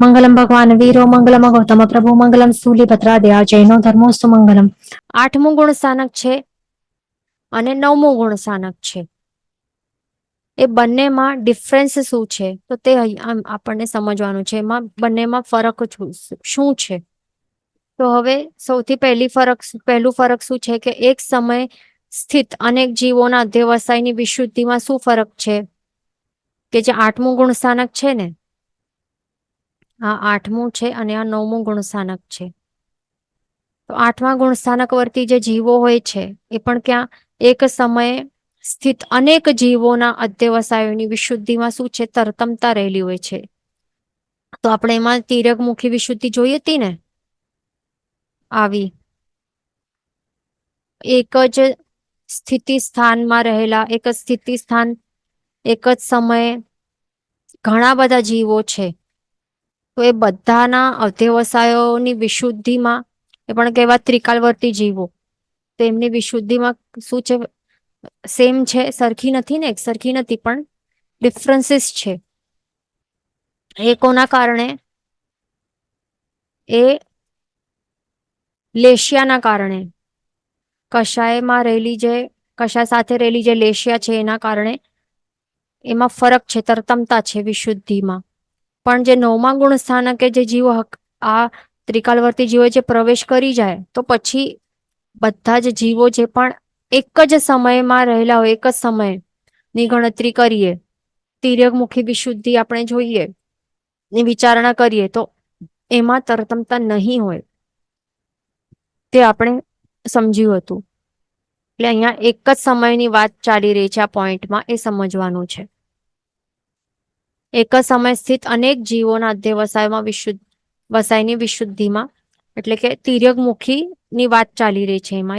મંગલમ ભગવાન વીરો મંગલમ ગૌતમ પ્રભુ મંગલમ સ્થૂલિભદ્રાદયા જૈનો ધર્મોસ્તુ મંગલમ. 8મું ગુણ સ્થાનક છે અને 9મું ગુણ સ્થાનક છે. એ બંનેમાં ડિફરન્સ શું છે તો તે આપણને સમજવાનું છે. એમાં બંનેમાં ફરક શું છે? તો હવે સૌથી પહેલું ફરક શું છે કે એક સમય સ્થિત અનેક જીવોના અધ્યવસાયની વિશુદ્ધિમાં શું ફરક છે? કે જે 8મું ગુણ સ્થાનક છે ને, આ 8મું છે અને આ 9મું ગુણ સ્થાનક છે. તો 8મા ગુણ સ્થાનક વર્તી જે જીવો હોય છે એ પણ ક્યાં એક સમયે સ્થિત અનેક જીવોના અધ્યવસાયોની વિશુદ્ધિમાં શું છે? તરતમતા રહેલી હોય છે. તો આપણે એમાં તિર્યકમુખી વિશુદ્ધિ જોઈ હતી ને, આવી એક જ સ્થિતિ સ્થાનમાં રહેલા, એક જ સ્થિતિ સ્થાન, એક જ સમયે ઘણા બધા જીવો છે. તો એ બધાના અધ્યવસાયોની વિશુદ્ધિમાં, એ પણ કહેવાય ત્રિકાલવર્તી જીવો, તો એમની વિશુદ્ધિમાં શું છે? સેમ છે, સરખી નથી ને, એક સરખી નથી, પણ ડિફરન્સીસ છે. એ કોના કારણે? એ લેશિયાના કારણે, કષાયમાં રહેલી જે કષાય સાથે રહેલી જે લેશિયા છે એના કારણે એમાં ફરક છે, તરતમતા છે વિશુદ્ધિમાં. પણ જે 9મા ગુણ સ્થાનકે જે જીવો આ ત્રિકાલવર્તી જીવો જે પ્રવેશ કરી જાય તો પછી બધા જ જીવો જે પણ એક જ સમયમાં રહેલા હોય, એક જ સમયની ગણતરી કરીએ, તિર્યકમુખી વિશુદ્ધિ આપણે જોઈએ ની વિચારણા કરીએ તો એમાં તરતમતા નહીં હોય, તે આપણે સમજ્યું હતું. એટલે અહીંયા એક જ સમયની વાત ચાલી રહી છે. આ પોઈન્ટમાં એ સમજવાનું છે. એક જ સમય સ્થિત અનેક જીવોના અધ્યવસાયમાં વસાયની વિશુદ્ધિમાં, એટલે કે તિર્યકમુખી ની વાત ચાલી રહી છે એમાં,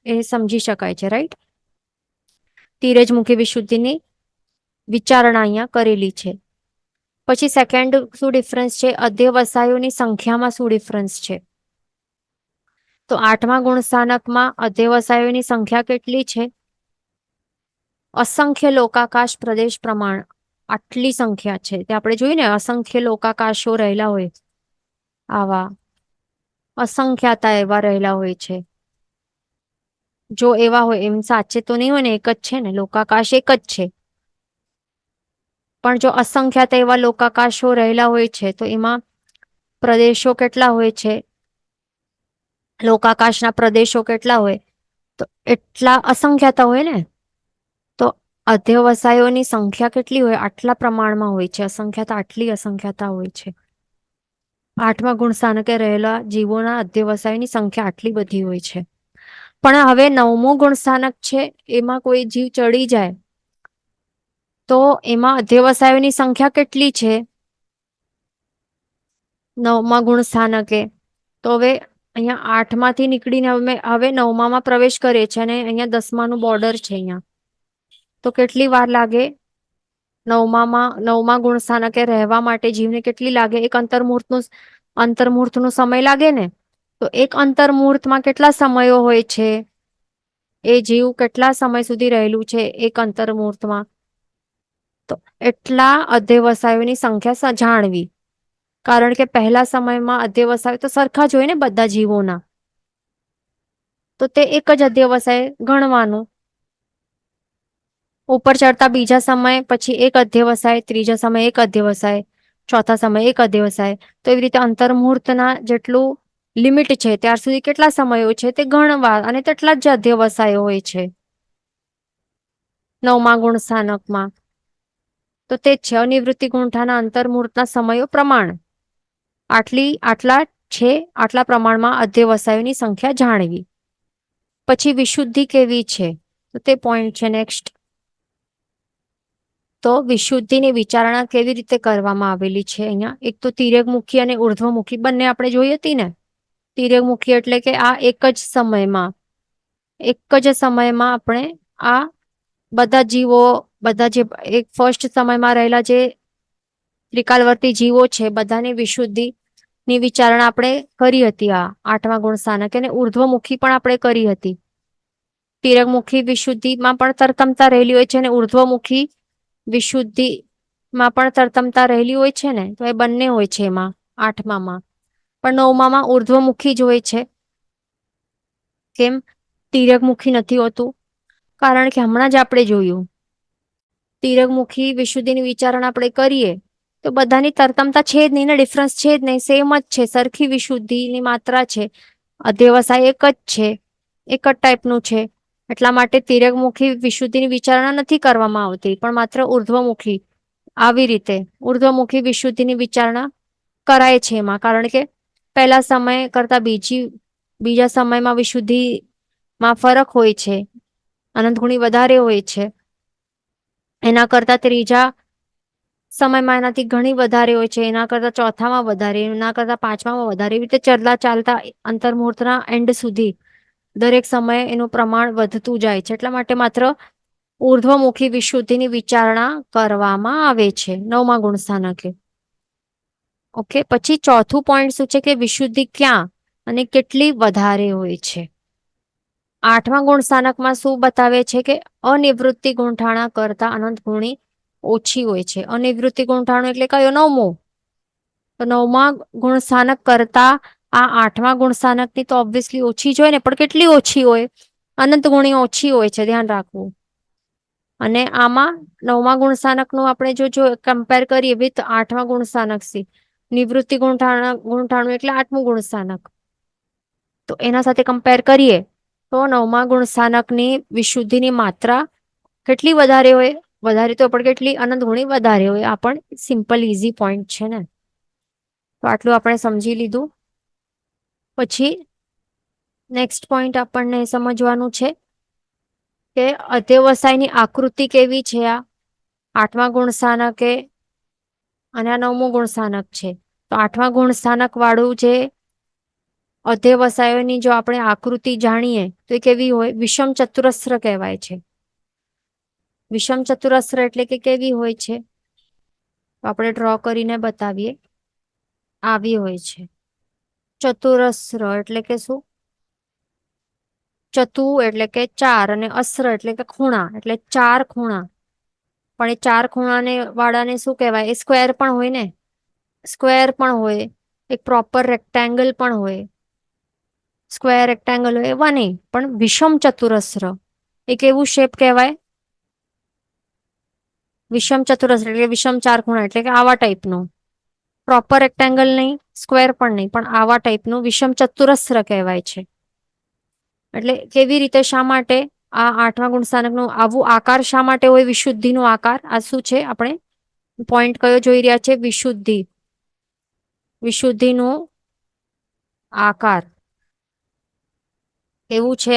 એ સમજી શકાય છે, રાઈટ? તિર્યકમુખી વિશુદ્ધિની વિચારણા અહીંયા કરેલી છે. પછી સેકન્ડ શું ડિફરન્સ છે? અધ્યવસાયોની સંખ્યામાં શું ડિફરન્સ છે? તો 8મા ગુણ સ્થાનકમાં અધ્યવસાયોની સંખ્યા કેટલી છે? અસંખ્ય લોકાકાશ પ્રદેશ પ્રમાણ આટલી સંખ્યા છે. તે આપણે જોયું ને, અસંખ્ય લોકાકાશો રહેલા હોય, આવા અસંખ્યાતા એવા રહેલા હોય છે. જો એવા હોય, એમ સાચે તો નહીં હોય ને, એક જ છે ને, લોકાકાશ એક જ છે. પણ જો અસંખ્યાત એવા લોકાકાશો રહેલા હોય છે તો એમાં પ્રદેશો કેટલા હોય છે? લોકાકાશના પ્રદેશો કેટલા હોય? તો એટલા અસંખ્યાતા હોય ને. તો અધ્યવસાયોની સંખ્યા કેટલી હોય? આટલા પ્રમાણમાં હોય છે. અસંખ્યાતા આટલી અસંખ્યાતા હોય છે. 8મા ગુણ સ્થાનકે રહેલા જીવોના અધ્યવસાયની સંખ્યા આટલી બધી હોય છે. પણ હવે 9મું ગુણ સ્થાનક છે, એમાં કોઈ જીવ ચડી જાય તો એમાં અધ્યવસાયોની સંખ્યા કેટલી છે 9મા ગુણ સ્થાનકે? તો હવે અહીંયા 8માંથી નીકળીને હવે 9મામાં પ્રવેશ કરે છે અને અહીંયા 10માનું બોર્ડર છે અહીંયા. તો કેટલી વાર લાગે 9મા ગુણ સ્થાનકે રહેવા માટે જીવને? કેટલી લાગે? એક અંતર્મુહૂર્તનો સમય લાગે ને. તો એક અંતર્મુહૂર્તમાં કેટલા સમયો હોય છે? એ જીવ કેટલા સમય સુધી રહેલું છે એક અંતર્મુહૂર્તમાં? તો એટલા અધ્યવસાયોની સંખ્યા જાણવી. કારણ કે પહેલા સમયમાં અધ્યવસાય તો સરખા જ હોય ને બધા જીવોના, તો તે એક જ અધ્યવસાય ગણવાનું. ઉપર ચડતા બીજા સમય પછી એક અધ્યવસાય, ત્રીજા સમય એક અધ્યવસાય, ચોથા સમય એક અધ્યવસાય. તો એવી રીતે અંતર્મુહૂર્તના જેટલું લિમિટ છે ત્યાર સુધી કેટલા સમયો છે તે ગણવા, અને તેટલા જ અધ્યવસાયો હોય છે 9મા ગુણ સ્થાનકમાં. તો તે છે અનિવૃત્તિ ગુંઠાના અંતર્મુહૂર્તના સમયો પ્રમાણ આટલા પ્રમાણમાં અધ્યવસાયોની સંખ્યા જાણવી. પછી વિશુદ્ધિ કેવી છે તો તે પોઈન્ટ છે નેક્સ્ટ. તો વિશુદ્ધિની વિચારણા કેવી રીતે કરવામાં આવેલી છે અહીંયા? એક તો તિર્યકમુખી અને ઉર્ધ્વમુખી બંને આપણે જોઈ હતી ને. તિર્યકમુખી એટલે કે આ એક જ સમયમાં આપણે આ બધા જીવો, બધા જે એક ફર્સ્ટ સમયમાં રહેલા જે ત્રિકાલવર્તી જીવો છે બધાની વિશુદ્ધિ ની વિચારણા આપણે કરી હતી આ 8મા ગુણ સ્થાનકે, અને ઉર્ધ્વમુખી પણ આપણે કરી હતી. તિર્યકમુખી વિશુદ્ધિમાં પણ તરતમતા રહેલી હોય છે અને ઉર્ધ્વમુખી વિશુદ્ધિ માં પણ તરતમતા રહેલી હોય છે ને, તો એ બંને હોય છે એમાં 8માં. પણ 9માં ઉર્ધ્વમુખી જ હોય છે. કેમ તિર્યકમુખી નથી હોતું? કારણ કે હમણાં જ આપણે જોયું, તિર્યકમુખી વિશુદ્ધિની વિચારણા આપણે કરીએ તો બધાની તરતમતા છે જ નહીં ને, ડિફરન્સ છે જ નહીં, સેમ જ છે, સરખી વિશુદ્ધિની માત્રા છે, અધ્યવસાય એક જ છે, એક જ ટાઈપનું છે. એટલા માટે તિર્યકમુખી વિશુદ્ધિની વિચારણા નથી કરવામાં આવતી, પણ માત્ર ઉર્ધ્વમુખી. આવી રીતે ઉર્ધ્વમુખી વિશુદ્ધિની વિચારણા કરાય છે એમાં, કારણ કે પહેલા સમય કરતા બીજા સમયમાં વિશુદ્ધિમાં ફરક હોય છે, અનંત ગુણી વધારે હોય છે. એના કરતા ત્રીજા સમયમાં એનાથી ઘણી વધારે હોય છે, એના કરતા ચોથામાં વધારે, એના કરતા પાંચમામાં વધારે, એવી રીતે ચાલતા ચાલતા અંતર્મુહૂર્તના એન્ડ સુધી દરેક સમયે એનું પ્રમાણ વધતું જાય છે. એટલા માટે માત્ર ઉર્ધ્વમુખી વિશુદ્ધિની વિચારણા કરવામાં આવે છે 9મા ગુણસ્થાનકે. ઓકે, પછી ચોથું પોઈન્ટ શું છે કે વિશુદ્ધિ ક્યાં અને કેટલી વધારે હોય છે. 8મા ગુણસ્થાનકમાં શું બતાવે છે કે અનિવૃત્તિ ગુંઠાણા કરતા અનંત ગુણી ઓછી હોય છે. અનિવૃત્તિ ગુંઠાણું એટલે કયો? 9મું. તો 9મા ગુણસ્થાનક કરતા આ 8મા ગુણસ્થાનકની તો ઓબ્વિયસલી ઓછી જ હોય ને, પણ કેટલી ઓછી હોય? અનંત ગુણી ઓછી હોય છે, ધ્યાન રાખવું. અને આમાં 9મા ગુણસ્થાનકનું આપણે જો કમ્પેર કરીએ વિથ 8મા ગુણસ્થાનક થી, નિવૃત્તિ ગુંઠાણું એટલે 8મું ગુણસ્થાનક, તો એના સાથે કમ્પેર કરીએ તો 9મા ગુણસ્થાનકની વિશુદ્ધિની માત્રા કેટલી વધારે હોય? વધારે તો પણ કેટલી? અનંત ગુણી વધારે હોય. આ પણ સિમ્પલ ઇઝી પોઈન્ટ છે ને. તો આટલું આપણે સમજી લીધું. પછી નેક્સ્ટ પોઈન્ટ આપણને સમજવાનું છે કે અધ્યવસાયની આકૃતિ કેવી છે. આ 8મા ગુણસ્થાનકે અને આ 9મું ગુણસ્થાનક છે. તો 8મા ગુણસ્થાનક વાળું જે અધ્યવસાયોની જો આપણે આકૃતિ જાણીએ તો એ કેવી હોય? વિષમ ચતુરસ્ર કહેવાય છે. વિષમ ચતુરસ્ર એટલે કે કેવી હોય છે? આપણે ડ્રો કરીને બતાવીએ. આવી હોય છે. ચતુરસ્ર એટલે કે શું? ચતુ એટલે કે 4 અને અસ્ત્ર એટલે કે ખૂણા, એટલે 4 ખૂણા. પણ એ 4 ખૂણાને વાળાને શું કહેવાય? એ સ્ક્વેર પણ હોય ને, સ્ક્વેર પણ હોય, એક પ્રોપર રેક્ટેંગલ પણ હોય. સ્ક્વેર રેક્ટેંગલ હોય એવા નહીં, પણ વિષમ ચતુરસ્ર એક એવું શેપ કહેવાય. વિષમ ચતુરસ્ર એટલે વિષમ 4 ખૂણા, એટલે કે આવા ટાઈપનું. પ્રોપર રેક્ટેંગલ નહીં, સ્ક્વેર પણ નહીં, પણ આવા ટાઈપનું વિષમ ચતુરસ્ર કહેવાય છે. એટલે કેવી રીતે? શા માટે આ 8મા ગુણસ્થાનકનું આવું આકાર શા માટે હોય? વિશુદ્ધિનો આકાર. આ શું છે? આપણે પોઈન્ટ કયો જોઈ રહ્યા છે? વિશુદ્ધિ. વિશુદ્ધિનો આકાર એવું છે.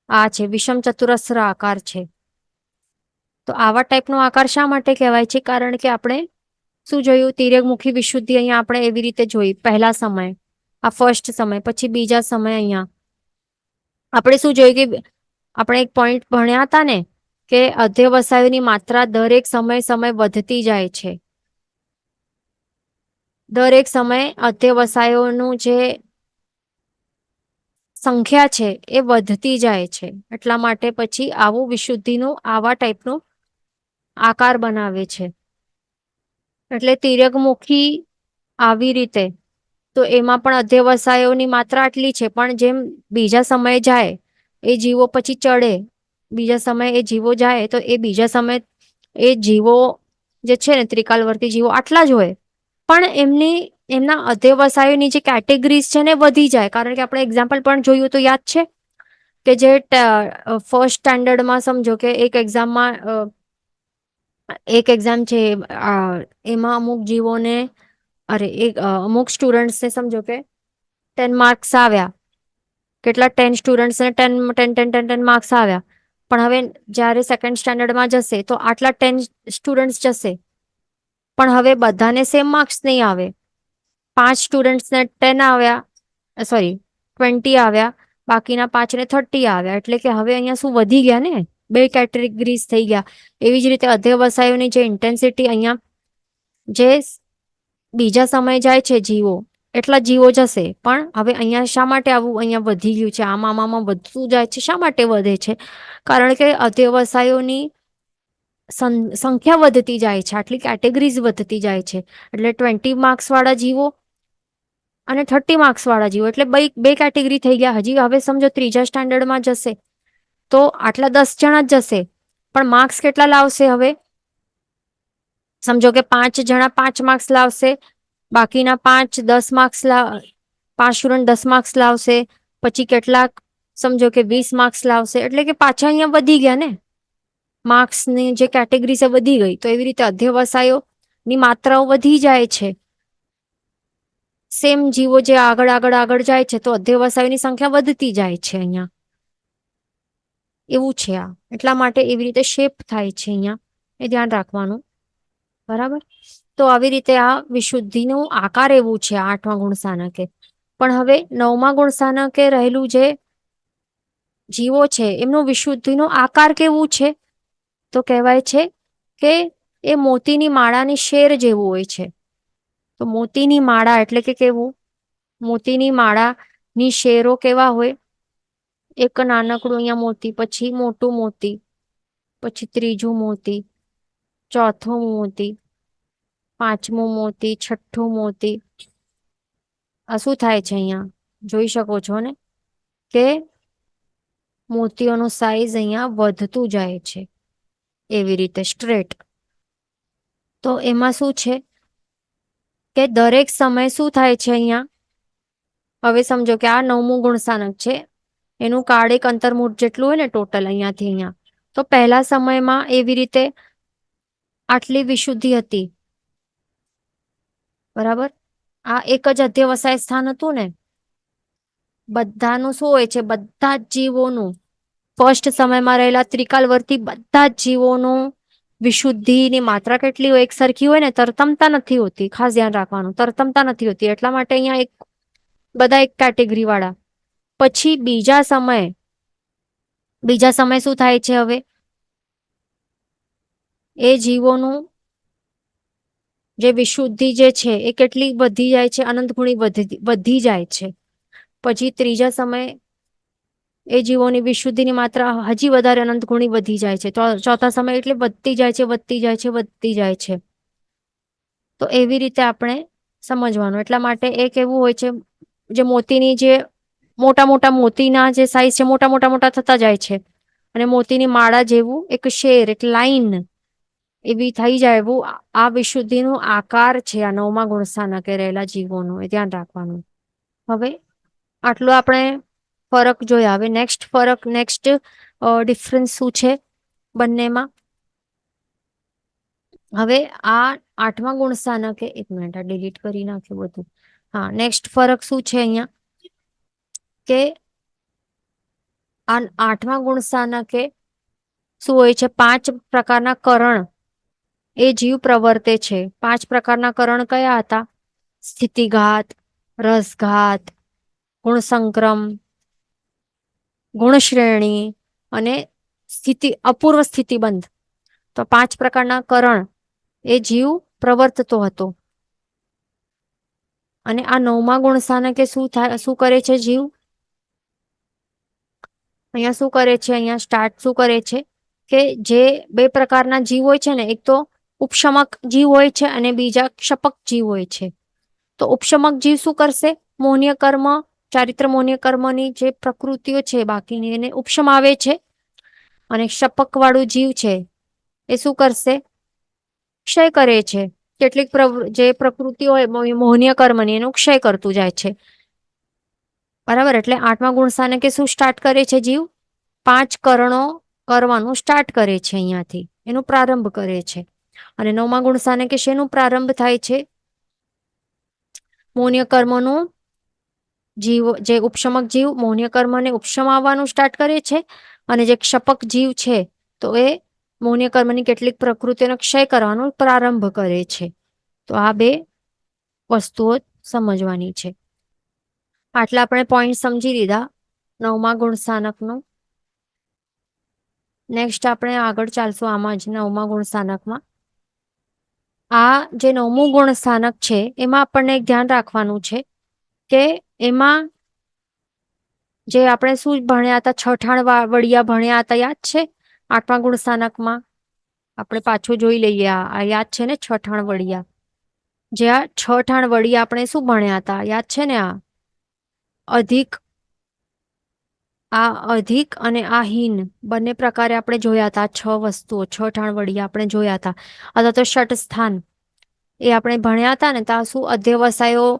આ છે વિષમ ચતુરસ્ર આકાર છે. તો આવા ટાઈપનો આકાર શા માટે કહેવાય છે? કારણ કે આપણે શું જોયું? તિર્યકમુખી વિશુદ્ધિ અહીંયા આપણે એવી રીતે જોઈ. પહેલા સમય, આ ફર્સ્ટ સમય, પછી બીજા સમય અહીંયા આપણે શું જોયું કે આપણે એક પોઈન્ટ ભણ્યા હતા ને કે અધ્યવસાયોની માત્રા દરેક સમય વધતી જાય છે. દરેક સમય અધ્યવસાયોનું જે સંખ્યા છે એ વધતી જાય છે. એટલા માટે પછી આવું વિશુદ્ધિનું આવા ટાઈપનું આકાર બનાવે છે. એટલે તિર્યકમુખી આવી રીતે, તો એમાં પણ અધ્યવસાયોની માત્રા આટલી છે, પણ જેમ બીજા સમયે જાય એ જીવો પછી ચડે, બીજા સમયે એ જીવો જાય તો એ બીજા સમયે એ જીવો જે છે ને ત્રિકાલવર્તી જીવો આટલા જ હોય, પણ એમના અધ્યવસાયોની જે કેટેગરીઝ છે ને વધી જાય. કારણ કે આપણે એક્ઝામ્પલ પણ જોયું તો યાદ છે કે જે ફર્સ્ટ સ્ટાન્ડર્ડમાં સમજો કે એક એક્ઝામ છે, એમાં અમુક જીવોને અમુક સ્ટુડન્ટ્સને સમજો કે 10 માર્ક્સ આવ્યા. કેટલા 10 સ્ટુડન્ટ્સને 10 માર્ક્સ આવ્યા. પણ હવે જ્યારે સેકન્ડ સ્ટાન્ડર્ડમાં જશે તો આટલા 10 સ્ટુડન્ટ્સ જશે, પણ હવે બધાને સેમ માર્ક્સ નહીં આવે. 5 સ્ટુડન્ટ્સને 10 આવ્યા, સોરી 20 આવ્યા, બાકીના 5ને 30 આવ્યા. એટલે કે હવે અહીંયા શું વધી ગયા ને, બે કેટેગરીઝ થઈ ગયા. એવી જ રીતે અધ્યવસાયોની જે ઇન્ટેન્સિટી અહીંયા જે બીજા સમયે જાય છે જીવો, એટલા જીવો જશે, પણ હવે અહીંયા શા માટે આવું અહીંયા વધી ગયું છે? આમાં વધતું જાય છે. શા માટે વધે છે? કારણ કે અધ્યવસાયોની સંખ્યા વધતી જાય છે, આટલી કેટેગરીઝ વધતી જાય છે. એટલે 20 માર્ક્સ વાળા જીવો અને 30 માર્ક્સ વાળા જીવો, એટલે બે કેટેગરી થઈ ગયા. હજી હવે સમજો ત્રીજા સ્ટાન્ડર્ડમાં જશે તો આટલા 10 જણા જ જશે, પણ માર્ક્સ કેટલા લાવશે હવે? સમજો કે 5 જણા 5 માર્ક્સ લાવશે, બાકીના 5 10 માર્ક્સ 5 સ્ટુડન્ટ 10 માર્ક્સ લાવશે, પછી કેટલાક સમજો કે 20 માર્ક્સ લાવશે, એટલે કે પાછા અહીંયા વધી ગયા ને માર્ક્સની જે કેટેગરી છે વધી ગઈ. તો એવી રીતે અધ્યવસાયો ની માત્રાઓ વધી જાય છે. સેમ જીવો જે આગળ આગળ આગળ જાય છે તો અધ્યવસાયોની સંખ્યા વધતી જાય છે અહીંયા. એવું છે આ, એટલા માટે એવી રીતે શેપ થાય છે અહીંયા, એ ધ્યાન રાખવાનું. બરાબર. તો આવી રીતે આ વિશુદ્ધિનું આકાર એવું છે 8મા ગુણ સ્થાનકે. પણ હવે 9મા ગુણ સ્થાનકે રહેલું જે જીવો છે એમનું વિશુદ્ધિનો આકાર કેવું છે? તો કહેવાય છે કે એ મોતીની માળાની શેર જેવું હોય છે. તો મોતીની માળા એટલે કે કેવું? મોતીની માળાની શેરો કેવા હોય? એક નાનકડું અહીંયા મોતી, પછી મોટું મોતી, પછી ત્રીજું મોતી, ચોથું મોતી, પાંચમું મોતી, છઠ્ઠું મોતી. આ શું થાય છે અહીંયા જોઈ શકો છો ને કે મોતીઓનું સાઈઝ અહીંયા વધતું જાય છે એવી રીતે સ્ટ્રેટ. તો એમાં શું છે કે દરેક સમય શું થાય છે અહીંયા? હવે સમજો કે આ 9મું ગુણ સ્થાનક છે, એનું કાળિક અંતર્મુઠ જેટલું હોય ને ટોટલ અહીંયાથી અહીંયા, તો પહેલા સમયમાં એવી રીતે આટલી વિશુદ્ધિ હતી. બરાબર. આ એક જ અધ્યવસાય સ્થાન હતું ને, બધાનું શું હોય છે? બધા જ જીવોનું ફર્સ્ટ સમયમાં રહેલા ત્રિકાલવર્તી બધા જ જીવોનું વિશુદ્ધિની માત્રા કેટલી હોય? એક સરખી હોય ને, તરતમતા નથી હોતી. ખાસ ધ્યાન રાખવાનું, તરતમતા નથી હોતી. એટલા માટે અહીંયા બધા એક કેટેગરી વાળા. પછી બીજા સમય શું થાય છે? હવે એ જીવોનું જે વિશુદ્ધિ જે છે એ કેટલી વધી જાય છે? અનંત ગુણી વધી જાય છે. પછી ત્રીજા સમયે એ જીવોની વિશુદ્ધિની માત્રા હજી વધારે અનંત ગુણી વધી જાય છે. તો ચોથા સમય એટલે વધતી જાય છે, વધતી જાય છે, વધતી જાય છે. તો એવી રીતે આપણે સમજવાનું. એટલા માટે એક એવું હોય છે, જે મોતીની જે મોટા મોટા મોતીના જે સાઈઝ છે મોટા મોટા મોટા થતા જાય છે, અને મોતીની માળા જેવું એક શેર, એક લાઈન એવી થઈ જાય, એવું આ વિશુદ્ધિનો આકાર છે આ 9મા ગુણ સ્થાનકે રહેલા જીવોનું. એ ધ્યાન રાખવાનું. હવે આટલું આપણે ફરક જોયા. હવે નેક્સ્ટ ડિફરન્સ શું છે બંનેમાં? હવે આ 8મા ગુણ સ્થાનકે, એક મિનિટ આ ડિલીટ કરી નાખ્યું બધું. હા, નેક્સ્ટ ફરક શું છે અહીંયા કે આ 8મા ગુણ સ્થાનકે શું હોય છે? 5 પ્રકારના કરણ એ જીવ પ્રવર્તે છે. 5 પ્રકારના કરણ કયા હતા? સ્થિતિઘાત, રસઘાત, ગુણસંક્રમ, ગુણશ્રેણી અને અપૂર્વ સ્થિતિબંધ. તો 5 પ્રકારના કરણ એ જીવ પ્રવર્તતો હતો. અને આ 9મા ગુણ સ્થાનકે શું કરે છે જીવ? અહીંયા શું કરે છે? અહીંયા સ્ટાર્ટ શું કરે છે કે જે બે પ્રકારના જીવ હોય છે ને, એક તો ઉપશમક જીવ હોય છે અને બીજા ક્ષપક જીવ હોય છે. તો ઉપશમક જીવ શું કરશે? મોહનીય કર્મ, ચારિત્ર મોહનીય કર્મની જે પ્રકૃતિઓ છે બાકીની એને ઉપશમાવે છે. અને ક્ષપક વાળું જીવ છે એ શું કરશે? ક્ષય કરે છે. કેટલીક જે પ્રકૃતિ હોય મોહનીય કર્મની એનો ક્ષય કરતું જાય છે. બરાબર. એટલે 8મા ગુણ સ્થાનકે શું સ્ટાર્ટ કરે છે જીવ? 5 કરણો કરવાનું સ્ટાર્ટ કરે છે અહીંયાથી, એનો પ્રારંભ કરે છે. અને 9મા ગુણ સ્થાનકે શેનું પ્રારંભ થાય છે? મોહનીય કર્મનું જીવ, જે ઉપશમક જીવ મોહનીય કર્મને ઉપશમાવવાનું સ્ટાર્ટ કરે છે, અને જે ક્ષપક જીવ છે તો એ મોહનીય કર્મની કેટલીક પ્રકૃતિનો ક્ષય કરવાનો પ્રારંભ કરે છે. તો આ બે વસ્તુઓ સમજવાની છે. આટલા આપણે પોઈન્ટ સમજી લીધા 9મા ગુણ સ્થાનકનું. નેક્સ્ટ આપણે આગળ ચાલશું આમાં જ 9મા ગુણ સ્થાનકમાં. આ જે 9મું ગુણ સ્થાનક છે એમાં આપણને એક ધ્યાન રાખવાનું છે કે એમાં જે આપણે શું ભણ્યા હતા, છઠાણ વડિયા ભણ્યા હતા, યાદ છે 8મા ગુણ સ્થાનકમાં? આપણે પાછું જોઈ લઈએ. આ યાદ છે ને, છઠાણ વળિયા. જે આ છઠાણ વળિયા આપણે શું ભણ્યા હતા, યાદ છે ને? અધિક અધિક અને આ હીન બંને પ્રકારે આપણે જોયા હતા. 6 વસ્તુઓ, 6 વળિયા આપણે જોયા હતા. અથવા તો ષટ સ્થાન એ આપણે ભણ્યા હતા ને. ત્યાં શું અધ્યવસાયો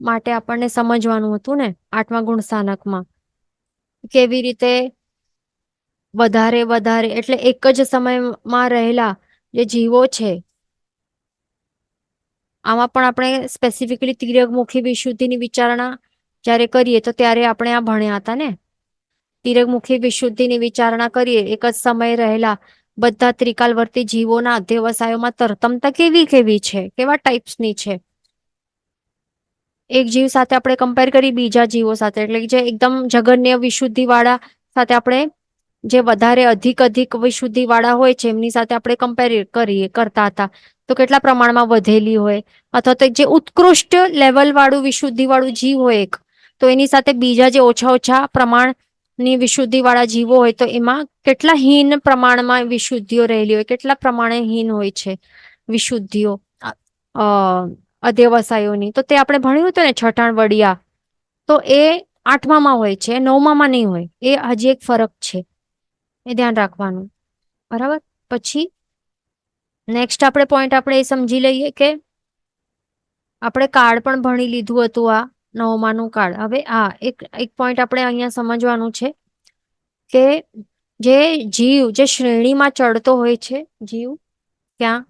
માટે આપણને સમજવાનું હતું ને, 8મા ગુણ સ્થાનકમાં. કેવી રીતે વધારે વધારે એટલે એક જ સમયમાં રહેલા જે જીવો છે, આમાં પણ આપણે સ્પેસિફિકલી તિર્યકમુખી વિશુદ્ધિની વિચારણા જ્યારે કરીએ તો ત્યારે આપણે આ ભણ્યા હતા ને. તિર્યકમુખી વિશુદ્ધિની વિચારણા કરીએ, એક જ સમયે રહેલા બધા ત્રિકાલવર્તી જીવોના અધ્યવસાયોમાં તરતમતા કેવી કેવી છે, કેવા ટાઈપ્સની છે. એક જીવ સાથે આપણે કમ્પેર કરી બીજા જીવો સાથે, એટલે જે એકદમ જગન્ય વિશુદ્ધિ વાળા સાથે આપણે, જે વધારે અધિક વિશુદ્ધિ વાળા હોય છે એમની સાથે આપણે કમ્પેર કરતા હતા. તો કેટલા પ્રમાણમાં વધેલી હોય, અથવા તો જે ઉત્કૃષ્ટ લેવલ વાળું વિશુદ્ધિ વાળું જીવ હોય એક, તો એની સાથે બીજા જે ઓછા ઓછા પ્રમાણની વિશુદ્ધિ વાળા જીવો હોય, તો એમાં કેટલા હીન પ્રમાણમાં વિશુદ્ધિઓ રહેલી હોય, કેટલા પ્રમાણે હીન હોય છે વિશુદ્ધિઓ અધ્યવસાયોની. તો તે આપણે ભણ્યું હતું ને, છઠાણ વડિયા. તો એ 8મામાં હોય છે, 9મામાં નહીં હોય. એ હજી એક ફરક છે, એ ધ્યાન રાખવાનું. બરાબર. પછી નેક્સ્ટ આપણે પોઈન્ટ આપણે એ સમજી લઈએ કે આપણે કાર્ડ પણ ભણી લીધું હતું, આ 9માનું કાર્ડ. હવે એક પોઈન્ટ આપણે અહીંયા સમજવાનું છે કે જે જીવ જે શ્રેણીમાં ચડતો હોય છે, જીવ ક્યાં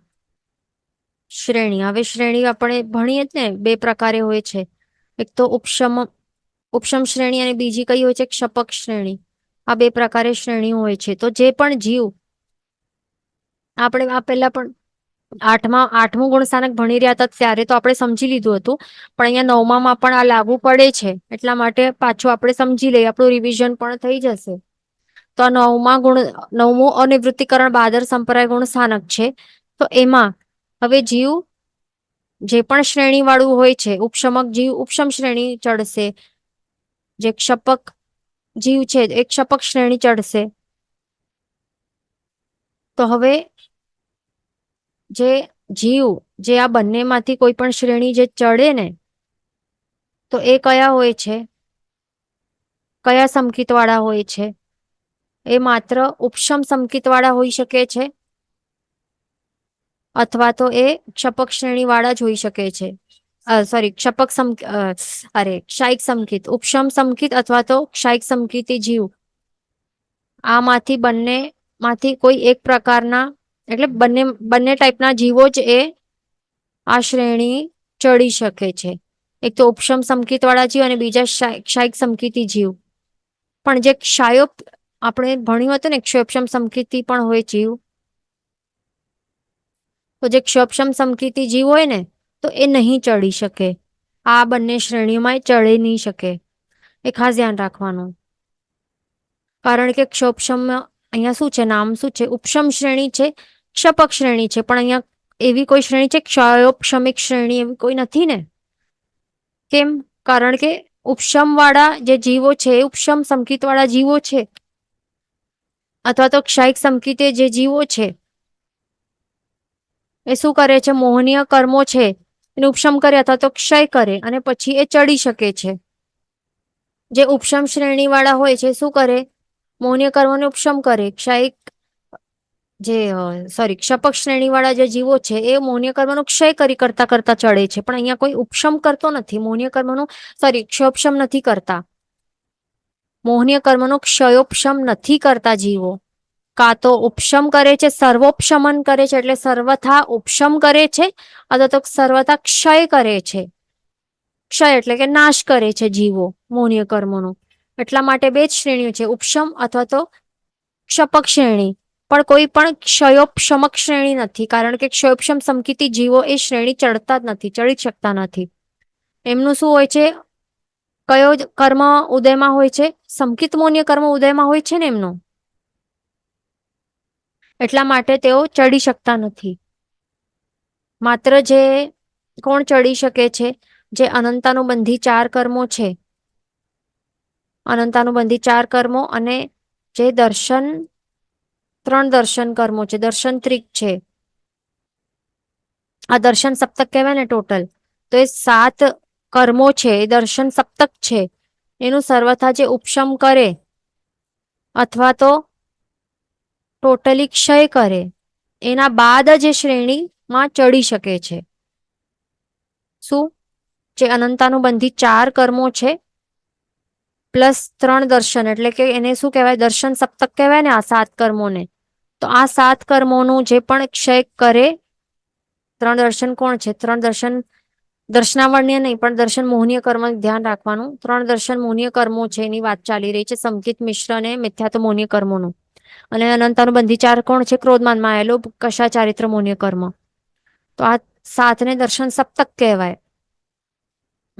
શ્રેણી. હવે શ્રેણી આપણે ભણીએ જ ને, 2 પ્રકારે હોય છે. એક તો ઉપશમ શ્રેણી અને બીજી કઈ હોય છે, ક્ષપક શ્રેણી. આ 2 પ્રકારે શ્રેણી હોય છે. તો જે પણ જીવ આપણે આ પહેલા પણ 8મું ગુણ સ્થાનક ભણી રહ્યા હતા ત્યારે તો આપણે સમજી લીધું હતું, પણ અહીંયા 9મામાં પણ આ લાગુ પડે છે. એટલા માટે પાછું આપણે સમજી લઈએ, આપણું રિવિઝન પણ થઈ જશે. તો આ 9મું અનિવૃત્તિકરણ બાદર સંપ્રદાય ગુણ સ્થાનક છે. તો એમાં હવે જીવ જે પણ શ્રેણી વાળું હોય છે, ઉપશમક જીવ ઉપશમ શ્રેણી ચડશે, જે ક્ષપક જીવ છે એ ક્ષપક શ્રેણી ચડશે. તો હવે જે જીવ જે આ બંનેમાંથી કોઈ પણ શ્રેણી જે ચડે ને, તો એ કયા હોય છે, કયા સમકિત વાળા હોય છે? એ માત્ર ઉપશમ સમકિત વાળા હોઈ શકે છે, અથવા તો એ ક્ષપક શ્રેણી વાળા જ હોઈ શકે છે. સોરી, ક્ષાયિક સમકિત, ઉપશમ સમકિત અથવા તો ક્ષાયિક સમકિતી જીવ. આમાંથી બંનેમાંથી કોઈ એક પ્રકારના, એટલે બંને ટાઈપના જીવો જ એ આ શ્રેણી ચડી શકે છે. એક તો ઉપશમ સમકિત વાળા જીવ અને બીજા ક્ષાયિક સમકિતી જીવ. પણ જે આપણે ભણ્યું હતું ને, ક્ષયોપશમ સમકિતી પણ હોય જીવ. તો જે ક્ષયોપશમ સમકિતી જીવ હોય ને, તો એ નહીં ચડી શકે. આ બંને શ્રેણીઓમાં ચડી નહીં શકે. એ ખાસ ધ્યાન રાખવાનું. કારણ કે ક્ષોપશમ અહીંયા શું છે, નામ શું છે, ઉપશમ શ્રેણી છે, ક્ષપક શ્રેણી છે. પણ અહીંયા એવી કોઈ શ્રેણી છે, ક્ષયોપશમિક શ્રેણી એવી કોઈ નથી ને. કેમ? કારણ કે ઉપશમ વાળા જે જીવો છે, ઉપશમ સમકિત વાળા જીવો છે, અથવા તો ક્ષાયિક સમકિત જે જીવો છે, એ શું કરે છે, મોહનીય કર્મો છે એને ઉપશમ કરે અથવા તો ક્ષય કરે અને પછી એ ચડી શકે છે. જે ઉપશમ શ્રેણી વાળા હોય છે શું કરે, મોહનીય કર્મોને ઉપશમ કરે. ક્ષપક શ્રેણી વાળા જે જીવો છે એ મોહનીય કર્મનો ક્ષય કરતા કરતા ચડે છે. પણ અહીંયા કોઈ ઉપશમ કરતો નથી, મોહનીય કર્મનું ક્ષયોપશમ નથી કરતા, મોહનીય કર્મનો ક્ષયોપશમ નથી કરતા જીવો. કાં તો ઉપશમ કરે છે, સર્વોપશમન કરે છે, એટલે સર્વથા ઉપશમ કરે છે, અથવા તો સર્વથા ક્ષય કરે છે. ક્ષય એટલે કે નાશ કરે છે જીવો મોહનીય કર્મોનો. એટલા માટે 2 જ શ્રેણીઓ છે, ઉપશમ અથવા તો ક્ષપક શ્રેણી. પણ કોઈ પણ ક્ષયોપશમક શ્રેણી નથી, કારણ કે ક્ષયોપશમ સમકિતી જીવો એ શ્રેણી ચડતા જ નથી, ચડી શકતા નથી. એમનું શું હોય છે, કયો કર્મ ઉદયમાં હોય છે, સમકિત મોહનીય કર્મ ઉદયમાં હોય છે ને એમનો, એટલા માટે તેઓ ચડી શકતા નથી. માત્ર જે કોણ ચડી શકે છે, જે અનંતાનુબંધી 4 કર્મો છે, અનંતાનુબંધી 4 કર્મો અને જે દર્શન 3 દર્શન કર્મો છે, દર્શન ત્રિક છે. આ દર્શન સપ્તક કહેવાય ને ટોટલ. તો એ 7 કર્મો છે, એ દર્શન સપ્તક છે. એનું સર્વથા જે ઉપશમ કરે અથવા તો ટોટલી ક્ષય કરે એના બાદ જ એ શ્રેણીમાં ચડી શકે છે. શું? જે અનંતાનુબંધી 4 કર્મો છે પ્લસ 3 દર્શન, એટલે કે એને શું કહેવાય, દર્શન સપ્તક કહેવાય ને આ 7 કર્મોને. તો આ 7 કર્મોનું જે પણ ક્ષય કરે, 3 દર્શન કોણ છે? 3 દર્શન દર્શનાવર્ણ્ય નહીં પણ દર્શન મોહનીય કર્મ ધ્યાન રાખવાનું. 3 દર્શન મોહનીય કર્મો છે એની વાત ચાલી રહી છે, સંકિત, મિશ્ર અને મિથ્યાત્વ મોહનીય કર્મોનું. અને અનંતાનુબંધી 4 કોણ છે? ક્રોધમાન, માયા, લોભ, કષા, ચારિત્ર મોહનીય કર્મ. તો આ 7 ને દર્શન સપ્તક કહેવાય.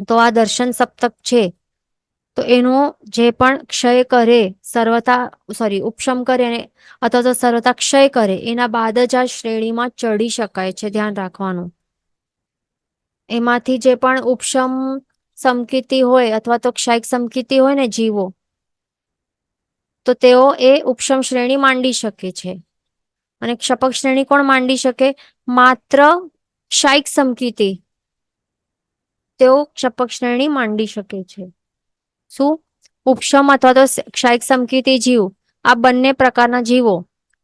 તો આ દર્શન સપ્તક છે તો એનો જે પણ ક્ષય કરે, ઉપશમ કરે અથવા તો સર્વથા ક્ષય કરે એના બાદ જ આ શ્રેણીમાં ચડી શકાય છે, ધ્યાન રાખવાનું. એમાંથી જે પણ ઉપશમ સમકીતિ હોય અથવા તો ક્ષયક સમકીતિ હોય ને જીવો, તો તેઓ એ ઉપશમ શ્રેણી માંડી શકે છે. અને ક્ષપક શ્રેણી કોણ માંડી શકે? માત્ર ક્ષાયિક સમકીતિ તેઓ ક્ષપક શ્રેણી માંડી શકે છે. શું? ઉપશમ અથવા તો ક્ષાયિક સમકીતિ જીવ, આ બંને પ્રકારના જીવો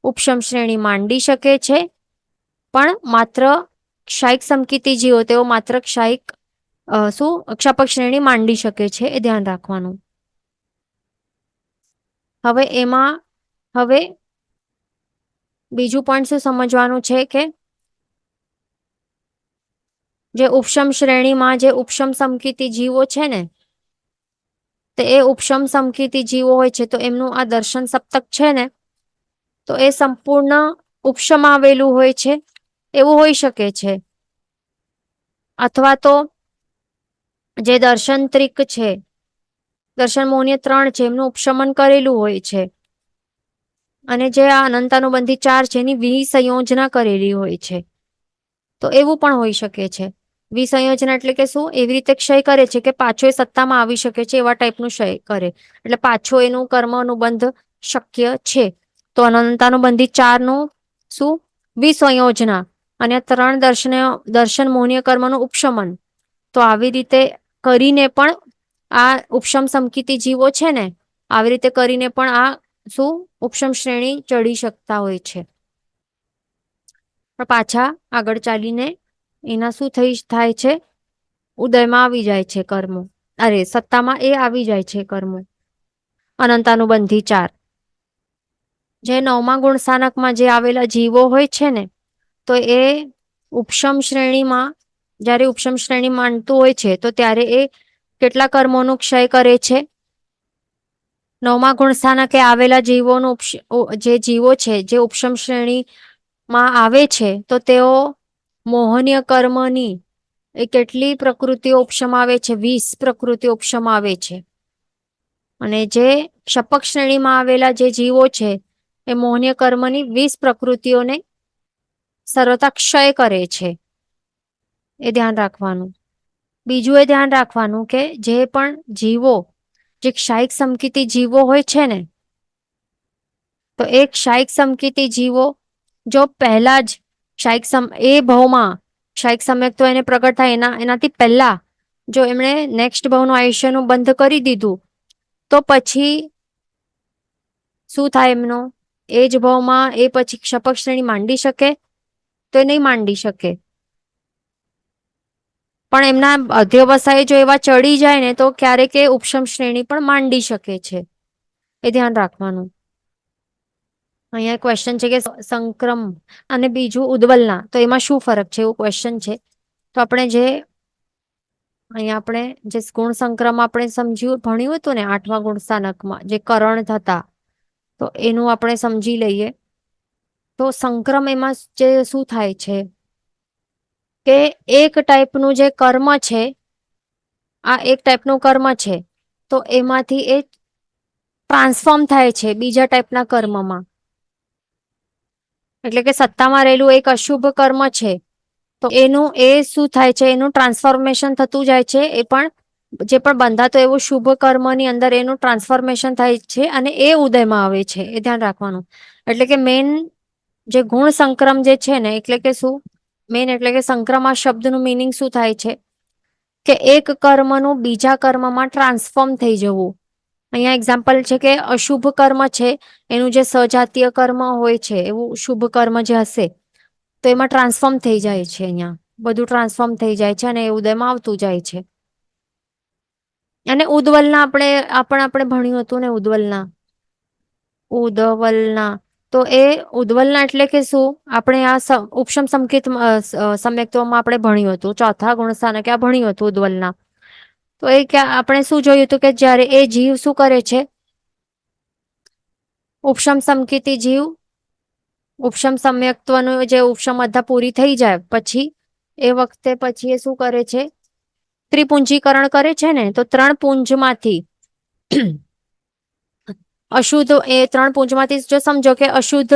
ઉપશમ શ્રેણી માંડી શકે છે, પણ માત્ર ક્ષાયિક સમકીતિ જીવો તેઓ માત્ર ક્ષપક શ્રેણી માંડી શકે છે, એ ધ્યાન રાખવાનું. હવે બીજું પોઈન્ટ શું સમજવાનું છે કે જે ઉપશમ શ્રેણીમાં જે ઉપશમ સમકીતિ જીવો છે ને, તો એ ઉપશમ સમકીતિ જીવો હોય છે તો એમનું આ દર્શન સપ્તક છે ને, તો એ સંપૂર્ણ ઉપશમ આવેલું હોય છે એવું હોઈ શકે છે. અથવા તો જે દર્શન ત્રિક છે, દર્શન મોહનીય 3 છે, એમનું ઉપશમન કરેલું હોય છે. અને જે આ અનંતાનુબંધી 4 છે એની વિસંયોજના કરેલી હોય છે. તો એવું પણ હોઈ શકે છે. વિસંયોજના એટલે કે શું? એવી રીતે ક્ષય કરે છે કે પાછો એ સત્તામાં આવી શકે છે, એવા ટાઈપનું ક્ષય કરે, એટલે પાછો એનું કર્મ અનુબંધ શક્ય છે. તો અનંતાનુબંધી 4 નું શું? વિસંયોજના. અને 3 દર્શન મોહનીય કર્મનું ઉપશમન. તો આવી રીતે કરીને પણ આ ઉપશમ સમકીતિ જીવો છે ને, આવી રીતે કરીને પણ આ શું ઉપશમ શ્રેણી ચડી શકતા હોય છે. પણ પાછા આગળ ચાલીને એના શું થાય છે? ઉદયમાં આવી જાય છે કર્મો, સત્તામાં એ આવી જાય છે કર્મો. અનંતાનુબંધી 4 જે 9મા ગુણ સ્થાનકમાં જે આવેલા જીવો હોય છે ને, તો એ ઉપશમ શ્રેણીમાં જ્યારે ઉપશમ શ્રેણી માનતું હોય છે તો ત્યારે એ કેટલા કર્મોનું ક્ષય કરે છે? 9મા ગુણ સ્થાનકે આવેલા જીવોનું જે જીવો છે જે ઉપશમ શ્રેણીમાં આવે છે, તો તેઓ મોહનીય કર્મની એ કેટલી પ્રકૃતિઓ ઉપશમ આવે છે? 20 પ્રકૃતિઓ ઉપશમ આવે છે. અને જે ક્ષપક શ્રેણીમાં આવેલા જે જીવો છે એ મોહનીય કર્મની 20 પ્રકૃતિઓને સર્વથા ક્ષય કરે છે, એ ધ્યાન રાખવાનું. બીજું એ ધ્યાન રાખવાનું કે જે પણ જીવો, જે ક્ષાયિક સમકીતિ જીવો હોય છે ને, તો એ ક્ષાયિક સમકીતિ જીવો જો પહેલા જ એ ભાવમાં ક્ષાયિક સમ્યક તો એને પ્રગટ થાય એનાથી પહેલા જો એમણે નેક્સ્ટ ભાવનું આયુષ્યનું બંધ કરી દીધું, તો પછી શું થાય એમનું? એ જ ભાવમાં એ પછી ક્ષપક શ્રેણી માંડી શકે? તો એ નહીં માંડી શકે. પણ એમના અધ્યવસાય જો એવા ચડી જાય ને, તો ક્યારેક એ ઉપશમ શ્રેણી પણ માંડી શકે છે, એ ધ્યાન રાખવાનું. અહીંયા ક્વેશ્ચન છે કે સંક્રમ અને બીજું ઉદ્વલના, તો એમાં શું ફરક છે એવું ક્વેશ્ચન છે. તો આપણે જે ગુણ સંક્રમ આપણે ભણ્યું હતું ને 8મા ગુણ સ્થાનકમાં જે કરણ થતા, તો એનું આપણે સમજી લઈએ. તો સંક્રમ એમાં જે શું થાય છે કે એક ટાઈપનું જે કર્મ છે, આ એક ટાઈપનું કર્મ છે, તો એમાંથી એ ટ્રાન્સફોર્મ થાય છે બીજા ટાઈપના કર્મમાં. એટલે કે સત્તામાં રહેલું એક અશુભ કર્મ છે, તો એનું એ શું થાય છે? એનું ટ્રાન્સફોર્મેશન થતું જાય છે. એ પણ જે પણ બંધાતો એવું શુભ કર્મની અંદર એનું ટ્રાન્સફોર્મેશન થાય છે અને એ ઉદયમાં આવે છે, એ ધ્યાન રાખવાનું. એટલે કે મેન જે ગુણ સંક્રમ જે છે ને, એટલે કે શું મેન, એટલે કે સંક્રમ આ શબ્દનું મિનિંગ શું થાય છે કે એક કર્મનું બીજા કર્મમાં ટ્રાન્સફોર્મ થઈ જવું. અહીંયા એક્ઝામ્પલ છે કે અશુભ કર્મ છે એનું જે સજાતીય કર્મ હોય છે એવું શુભ કર્મ જે હશે તો એમાં ટ્રાન્સફોર્મ થઈ જાય છે. અહીંયા બધું ટ્રાન્સફોર્મ થઈ જાય છે અને એ ઉદયમાં આવતું જાય છે. અને ઉદવલના આપણે ભણ્યું હતું ને, ઉદવલના તો એ ઉદવલના એટલે કે શું, આપણે આ ઉપશમ સંકેત સમ્યક્ત્વમાં આપણે ભણ્યું હતું, ચોથા ગુણસ્થાનકે આ ભણ્યું હતું ઉદવલના. તો એ આપણે શું જોયું હતું કે જ્યારે એ જીવ શું કરે છે, ઉપશમ સંકેતી જીવ ઉપશમ સમ્યક્ત્વનું જે ઉપશમ અધ્ધા પૂરી થઈ જાય પછી એ વખતે પછી એ શું કરે છે, ત્રિપુંજીકરણ કરે છે ને, તો 3 પુંજમાંથી અશુદ્ધ, એ 3 પુંજમાંથી જો સમજો કે અશુદ્ધ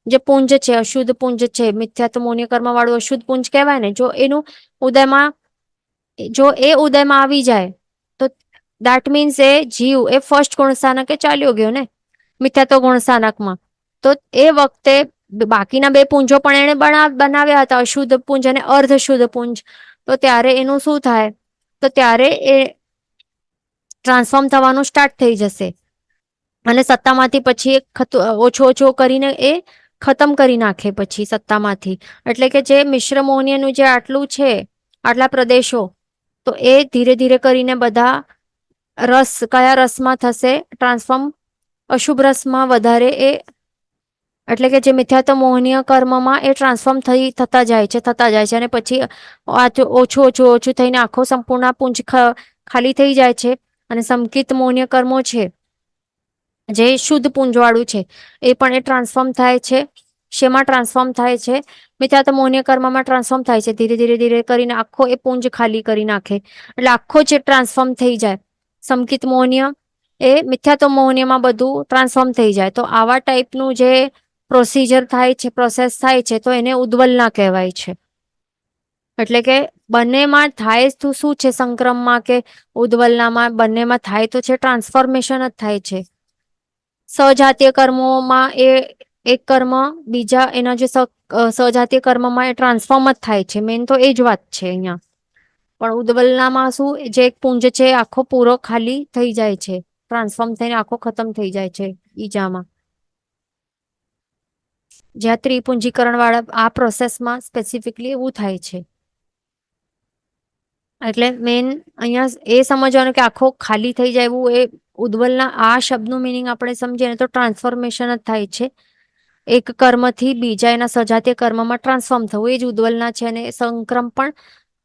જે પુંજ છે, અશુદ્ધ પુંજ છે, મિથ્યાત્વ મૌન્ય કર્મ વાળું અશુદ્ધ પુંજ કહેવાય ને, જો એનું ઉદયમાં, જો એ ઉદયમાં આવી જાય તો દેટ મીન્સ એ જીવ એ ફર્સ્ટ ગુણસ્થાનકે ચાલ્યો ગયો ને, મિથ્યાત્વ ગુણસ્થાનકમાં. તો એ વખતે બાકીના 2 પુંજો પણ એને બનાવ્યા હતા, અશુદ્ધ પુંજ અને અર્ધ શુદ્ધ પુંજ. તો ત્યારે એનું શું થાય, તો ત્યારે એ ટ્રાન્સફોર્મ થવાનું સ્ટાર્ટ થઈ જશે અને સત્તામાંથી પછી ઓછો ઓછો કરીને એ ખતમ કરી નાખે પછી સત્તામાંથી. એટલે કે જે મિશ્ર મોહનીયનું જે આટલું છે, આટલા પ્રદેશો, તો એ ધીરે ધીરે કરીને બધા રસ, કયા રસમાં થશે ટ્રાન્સફોર્મ, અશુભ રસમાં વધારે, એ એટલે કે જે મિથ્યાત્વ મોહનીય કર્મમાં એ ટ્રાન્સફોર્મ થતા જાય છે અને પછી ઓછું ઓછું ઓછું થઈને આખો સંપૂર્ણ પુંજ ખાલી થઈ જાય છે. અને સંકિત મૌન્ય કર્મો છે જે શુદ્ધ પુંજવાળું છે એ પણ એ ટ્રાન્સફોર્મ થાય છે. શેમાં ટ્રાન્સફોર્મ થાય છે, મિથ્યાત્વ મૌન્ય કર્મમાં ટ્રાન્સફોર્મ થાય છે. ધીરે ધીરે ધીરે કરીને આખો એ પુંજ ખાલી કરી નાખે, એટલે આખો જે ટ્રાન્સફોર્મ થઈ જાય. સંકિત મૌન્ય એ મિથ્યાત્વ મૌન્યમાં બધું ટ્રાન્સફોર્મ થઈ જાય. તો આવા ટાઈપનું જે પ્રોસિજર થાય છે, પ્રોસેસ થાય છે, તો એને ઉદ્વલના કહેવાય છે. એટલે કે બંનેમાં થાય તો શું છે, સંક્રમમાં કે ઉદ્વલનામાં બંનેમાં થાય તો છે ટ્રાન્સફોર્મેશન જ થાય છે. સજાતીય કર્મોમાં એ એક કર્મ બીજા એના જે સજાતીય કર્મમાં એ ટ્રાન્સફોર્મ જ થાય છે. મેન તો એ જ વાત છે અહીંયા. પણ ઉદ્વલનામાં શું, જે એક પુંજ છે આખો પૂરો ખાલી થઈ જાય છે, ટ્રાન્સફોર્મ થઈને આખો ખતમ થઈ જાય છે ઈજામાં. જ્યાં ત્રિપુંજીકરણ વાળા આ પ્રોસેસમાં સ્પેસિફિકલી એવું થાય છે. એટલે મેન અહીંયા એ સમજવાનું કે આખો ખાલી થઈ જાય એવું, એ ઉદ્વલના આ શબ્દનું મિનિંગ આપણે સમજીએ ને તો ટ્રાન્સફોર્મેશન જ થાય છે. એક કર્મથી બીજા એના સજાતીય કર્મમાં ટ્રાન્સફોર્મ થવું, એ જ ઉદ્વલના છે. અને સંક્રમ પણ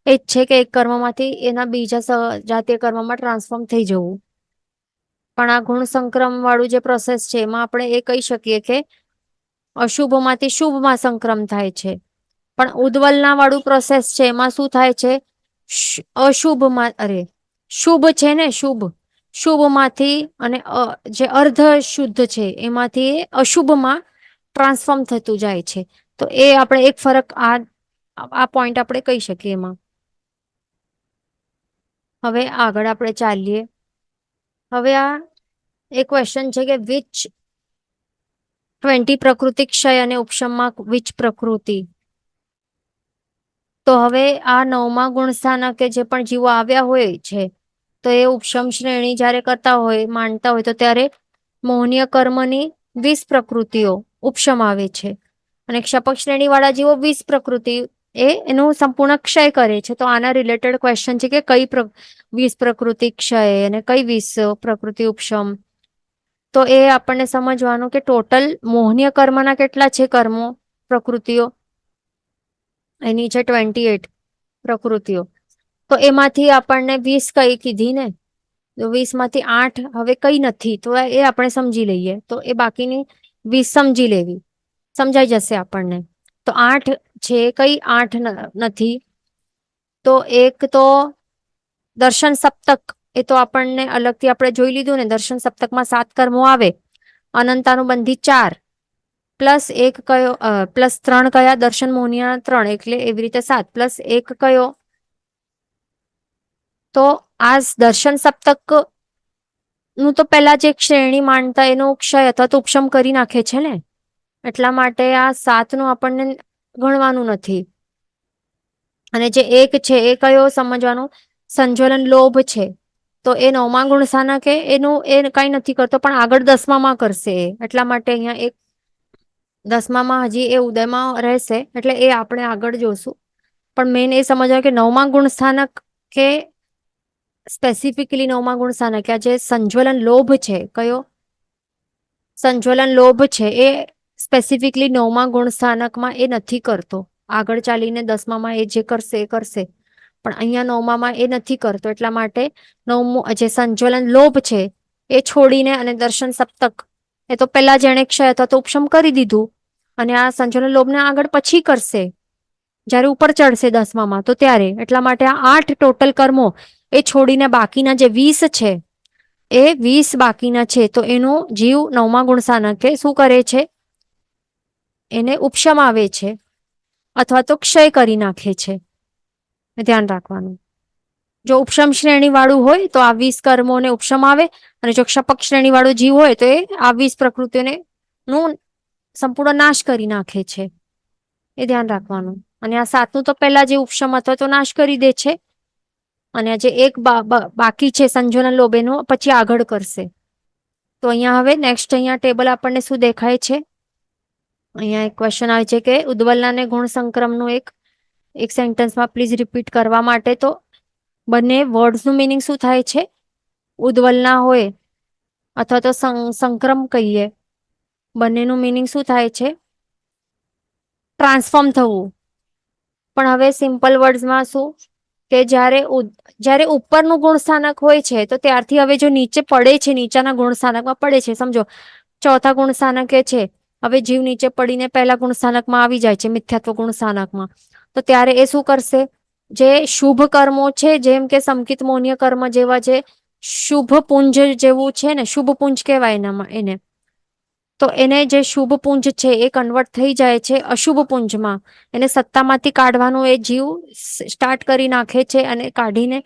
એ જ છે કે એક કર્મમાંથી એના બીજા સજાતીય કર્મમાં ટ્રાન્સફોર્મ થઈ જવું. પણ આ ગુણ સંક્રમ વાળું જે પ્રોસેસ છે એમાં આપણે એ કહી શકીએ કે અશુભમાંથી શુભમાં સંક્રમ થાય છે. પણ ઉદ્વલના વાળું પ્રોસેસ છે એમાં શું થાય છે, અશુભમાં, શુભ છે ને, શુભમાંથી અને જે અર્ધ શુદ્ધ છે એમાંથી અશુભમાં ટ્રાન્સફોર્મ થતું જાય છે. તો એ આપણે એક ફરક આ પોઈન્ટ આપણે કહી શકીએ એમાં. હવે આગળ આપણે ચાલીએ. હવે આ એક ક્વેશ્ચન છે કે વિચ 20 પ્રકૃતિ ક્ષય અને ઉપશમમાં વિચ પ્રકૃતિ. તો હવે આ 9મા ગુણસ્થાનકે જે પણ જીવો આવ્યા હોય છે, તો એ ઉપશમ શ્રેણી જયારે કરતા હોય, માનતા હોય, તો ત્યારે મોહનીય કર્મની 20 પ્રકૃતિઓ ઉપશમ આવે છે. અને ક્ષપક શ્રેણી વાળા જીવો 20 પ્રકૃતિ એનું સંપૂર્ણ ક્ષય કરે છે. તો આના રિલેટેડ ક્વેશ્ચન છે કે કઈ 20 પ્રકૃતિ ક્ષય અને કઈ 20 પ્રકૃતિ ઉપશમ. તો એ આપણને સમજવાનું કે ટોટલ મોહનીય કર્મના કેટલા છે કર્મો, પ્રકૃતિઓ, એની છે 28 પ્રકૃતિઓ. તો એમાંથી આપણને 20 કઈ કીધી ને, તો 20માંથી 8 હવે કઈ નથી, તો એ આપણે સમજી લઈએ. તો એ બાકીની 20 સમજી લેવી, સમજાઈ જશે આપણને. તો 8 છે, કઈ 8 નથી, તો એક તો દર્શન સપ્તક, એ તો આપણને અલગથી આપણે જોઈ લીધું ને. દર્શન સપ્તકમાં 7 કર્મો આવે, અનંતાનુબંધી 4, પ્લસ 1 કયો, પ્લસ 3 કયા, દર્શન મોહનીય 3, એટલે એવી રીતે 7, પ્લસ 1 કયો. તો આ દર્શન સપ્તક નું તો પેલા જે શ્રેણી માનતા એનો ક્ષય અથવા તો ઉપશમ કરી નાખે છે ને. એટલા માટે આ 7 નું આપણને ગણવાનું નથી. અને જે 1 છે એ કયો સમજવાનો? સંજ્વલન લોભ છે. તો એ 9મા ગુણ સ્થાનક એનું એ કઈ નથી કરતો, પણ આગળ 10મામાં કરશે. એટલા માટે અહીંયા એક 10મામાં હજી એ ઉદયમાં રહેશે, એટલે એ આપણે આગળ જોશું. પણ મેન એ સમજવાનું કે 9મા ગુણ સ્થાનક કે સ્પેસિફિકલી 9મા ગુણ સ્થાનક આ જે સંજ્વલન લોભ છે, કયો સંજ્વલન લોભ છે, એ સ્પેસિફિકલી 9મા ગુણ સ્થાનકમાં એ નથી કરતો. આગળ ચાલીને 10મામાં એ જે કરશે એ કરશે, પણ અહીંયા 9મામાં એ નથી કરતો. એટલા માટે 9મું જે સંજ્વલન લોભ છે એ છોડીને અને દર્શન સપ્તક એ તો પેલા જેણે ક્ષય અથવા તો ઉપશમ કરી દીધું, અને આ સંજ્વલન લોભને આગળ પછી કરશે જ્યારે ઉપર ચડશે 10મામાં, તો ત્યારે. એટલા માટે આ 8 ટોટલ કર્મો એ છોડીને બાકીના જે 20 છે એ 20 બાકીના છે, તો એનું જીવ 9મા ગુણ સ્થાનકે શું કરે છે? એને ઉપશમ આવે છે અથવા તો ક્ષય કરી નાખે છે. ધ્યાન રાખવાનું. જો ઉપશમ શ્રેણી વાળું હોય તો આ 20 કર્મોને ઉપશમ આવે, અને જો ક્ષપક શ્રેણી વાળું જીવ હોય તો એ આ 20 પ્રકૃતિઓને નું સંપૂર્ણ નાશ કરી નાખે છે. એ ધ્યાન રાખવાનું. અને આ 7નું તો પહેલા જે ઉપશમ અથવા તો નાશ કરી દે છે, અને જે એક બાકી છે સંજ્વલન લોભ એનું પછી આગળ કરશે. તો અહીંયા હવે નેક્સ્ટ અહીંયા ટેબલ આપણને શું દેખાય છે? અહીંયા એક ક્વેશ્ચન આવે છે કે ઉદ્દવલના ગુણ સંક્રમનું એક સેન્ટેન્સમાં પ્લીઝ રિપીટ કરવા માટે. તો બંને વર્ડ્સનું મિનિંગ શું થાય છે? ઉદ્દવલના હોય અથવા તો સંક્રમ કહીએ, બંનેનું મિનિંગ શું થાય છે? ટ્રાન્સફોર્મ થવું. પણ હવે સિમ્પલ વર્ડ્સમાં શું કે જ્યારે ઉપરનું ગુણ સ્થાનક હોય છે તો ત્યારથી હવે જો નીચે પડે છે, નીચાના ગુણ સ્થાનકમાં પડે છે, સમજો ચોથા ગુણ સ્થાનકે છે, હવે જીવ નીચે પડીને પહેલા ગુણ સ્થાનકમાં આવી જાય છે, મિથ્યાત્વ ગુણ સ્થાનકમાં, તો ત્યારે એ શું કરશે? જે શુભ કર્મો છે, જેમ કે સંકિત મોન્ય કર્મ જેવા જે શુભ પુંજ જેવું છે ને, શુભ પુંજ કહેવાય એનામાં એને, તો એને જે શુભ પુંજ છે એ કન્વર્ટ થઈ જાય છે અશુભ પુંજમાં. એને સત્તામાંથી કાઢવાનું એ જીવ સ્ટાર્ટ કરી નાખે છે, અને કાઢીને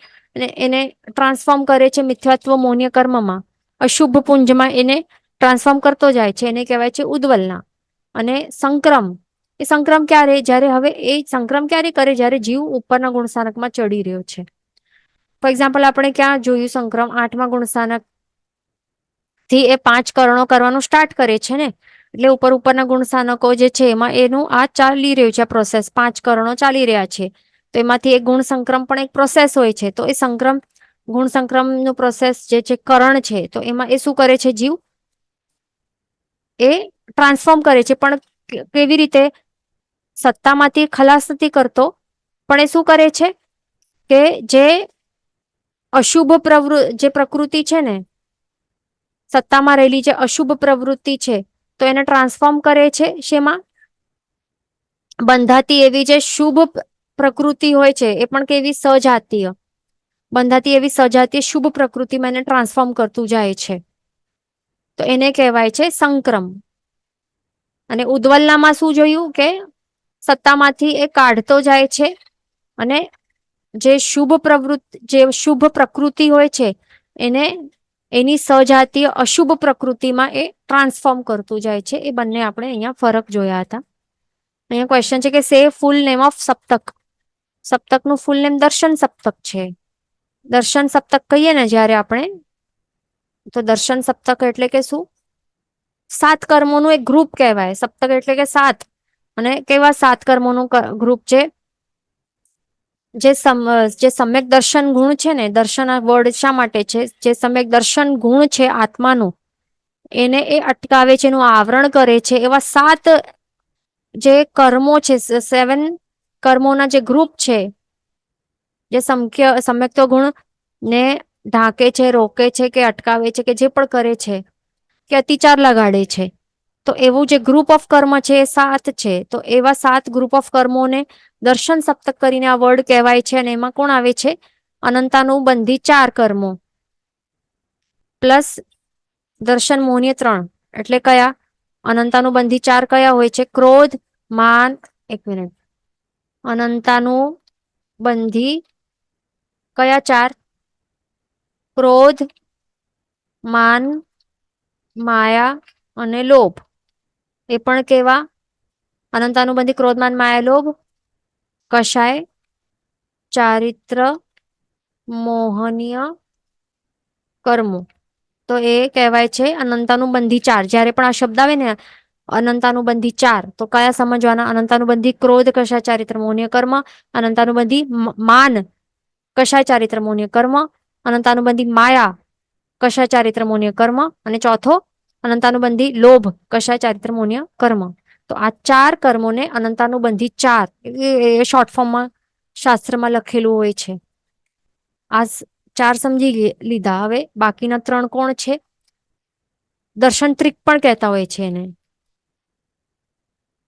એને ટ્રાન્સફોર્મ કરે છે મિથ્યાત્વ મોન્ય કર્મમાં. અશુભ પુંજમાં એને ટ્રાન્સફોર્મ કરતો જાય છે, એને કહેવાય છે ઉદ્દવલના. અને સંક્રમ ક્યારે? જ્યારે હવે એ સંક્રમ ક્યારે કરે? જ્યારે જીવ ઉપરના ગુણસ્થાનકમાં ચડી રહ્યો છે. ફોર એક્ઝામ્પલ આપણે ક્યાં જોયું સંક્રમ? 8મા ગુણસ્થાનક થી એ 5 કરણો કરવાનું સ્ટાર્ટ કરે છે ને, એટલે ઉપરના ગુણસ્થાનકો જે છે એમાં એનું આ ચાલી રહ્યું છે પ્રોસેસ, 5 કરણો ચાલી રહ્યા છે. તો એમાંથી એક ગુણ સંક્રમ પણ એક પ્રોસેસ હોય છે. તો એ ગુણ સંક્રમનું પ્રોસેસ જે છે કરણ છે, તો એમાં એ શું કરે છે જીવ? એ ટ્રાન્સફોર્મ કરે છે. પણ કેવી રીતે? સત્તામાંથી ખલાસ નથી કરતો, પણ એ શું કરે છે કે જે અશુભ જે પ્રકૃતિ છે ને, સત્તામાં રહેલી જે અશુભ પ્રવૃત્તિ છે, તો એને ટ્રાન્સફોર્મ કરે છે શેમાં? બંધાતી એવી જે શુભ પ્રકૃતિ હોય છે, એ પણ કેવી? સજાતીય. બંધાતી એવી સજાતીય શુભ પ્રકૃતિમાં એને ટ્રાન્સફોર્મ કરતું જાય છે, તો એને કહેવાય છે સંક્રમ. અને ઉદ્દવલનામાં શું જોયું કે સત્તામાંથી એ કાઢતો જાય છે, અને જે શુભ પ્રકૃતિ હોય છે એને એની સજાતીય અશુભ પ્રકૃતિમાં એ ટ્રાન્સફોર્મ કરતું જાય છે. એ બંને આપણે અહીંયા ફરક જોયા હતા. અહીંયા ક્વેશ્ચન છે કે say full name of Saptak. સપ્તકનું ફૂલ નેમ દર્શન સપ્તક છે. દર્શન સપ્તક કહીએ ને જ્યારે આપણે, તો દર્શન સપ્તક એટલે કે શું? 7 કર્મોનું એક ગ્રુપ કહેવાય. સપ્તક એટલે કે 7. અને કેવા 7 કર્મોનું ગ્રુપ છે? જે સમ્યક દર્શન ગુણ છે ને, દર્શન આ વર્ડ શા માટે છે? જે સમ્યક દર્શન ગુણ છે આત્માનું, એને એ અટકાવે છે, એનું આવરણ કરે છે. એવા 7 જે કર્મો છે, 7 કર્મોના જે ગ્રુપ છે, જે સમ્યક્ત ગુણ ને ઢાંકે છે, રોકે છે, કે અટકાવે છે, કે જે પણ કરે છે, કે અતિચાર લગાડે છે, તો એવું જે ગ્રુપ ઓફ કર્મ છે એ 7 છે. તો એવા 7 ગ્રુપ ઓફ કર્મોને દર્શન સપ્તક કરીને આ વર્ડ કહેવાય છે. અને એમાં કોણ આવે છે? અનંતાનુબંધી 4 કર્મો પ્લસ દર્શન મોહનીય 3. એટલે કયા? અનંતાનુબંધી 4 કયા હોય છે? ક્રોધ, માન, એક મિનિટ, અનંતાનુબંધી કયા 4? ક્રોધ, માન, માયા અને લોભ. એ પણ કેવા? અનંતાનુબંધી ક્રોધમાન માયા લોભ, કશાય, ચારિત્ર, મોહનીય કર્મો. તો એ કહેવાય છે અનંતાનુબંધી ચાર. જ્યારે પણ આ શબ્દ આવે ને અનંતાનુબંધી ચાર, તો કયા સમજવાના? અનંતાનુબંધી ક્રોધ, કશાય, ચારિત્ર, મોહનીય કર્મ. અનંતાનુબંધી માન, કશાય, ચારિત્ર, મોહનીય કર્મ. અનંતાનુબંધી માયા, કશાય, ચારિત્ર, મોહનીય કર્મ. અને ચોથો અનંતાનુબંધી લોભ, કશાય, ચારિત્ર, મોહનીય કર્મ. તો આ ચાર કર્મોને અનંતાનુબંધી ચાર એ શોર્ટ ફોર્મમાં શાસ્ત્રમાં લખેલું હોય છે. આ ચાર સમજી લીધા. હવે બાકીના ત્રણ કોણ છે? દર્શન ત્રિક પણ કહેતા હોય છે એને.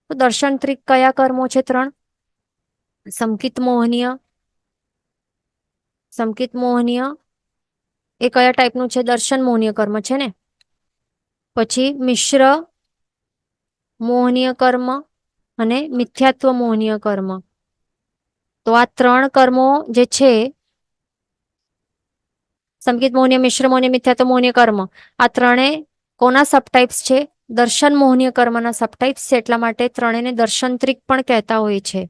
તો દર્શન ત્રિક કયા કર્મો છે? ત્રણ. સંકિત મોહનીય. સંકિત મોહનીય એ કયા ટાઈપનું છે? દર્શન મોહનીય કર્મ છે ને. પછી મિશ્ર મોહનીય કર્મ અને મિથ્યાત્વ મોહનીય કર્મ. તો આ ત્રણ કર્મો જે છે, સંકિત મોહનીય, મિશ્ર મોહનીય, મિથ્યાત્વ મોહનીય કર્મ, આ ત્રણે કોના સબટાઇપ્સ છે? દર્શન મોહનીય કર્મના સબટાઇપ્સ છે. એટલા માટે ત્રણેને દર્શનત્રિક પણ કહેતા હોય છે.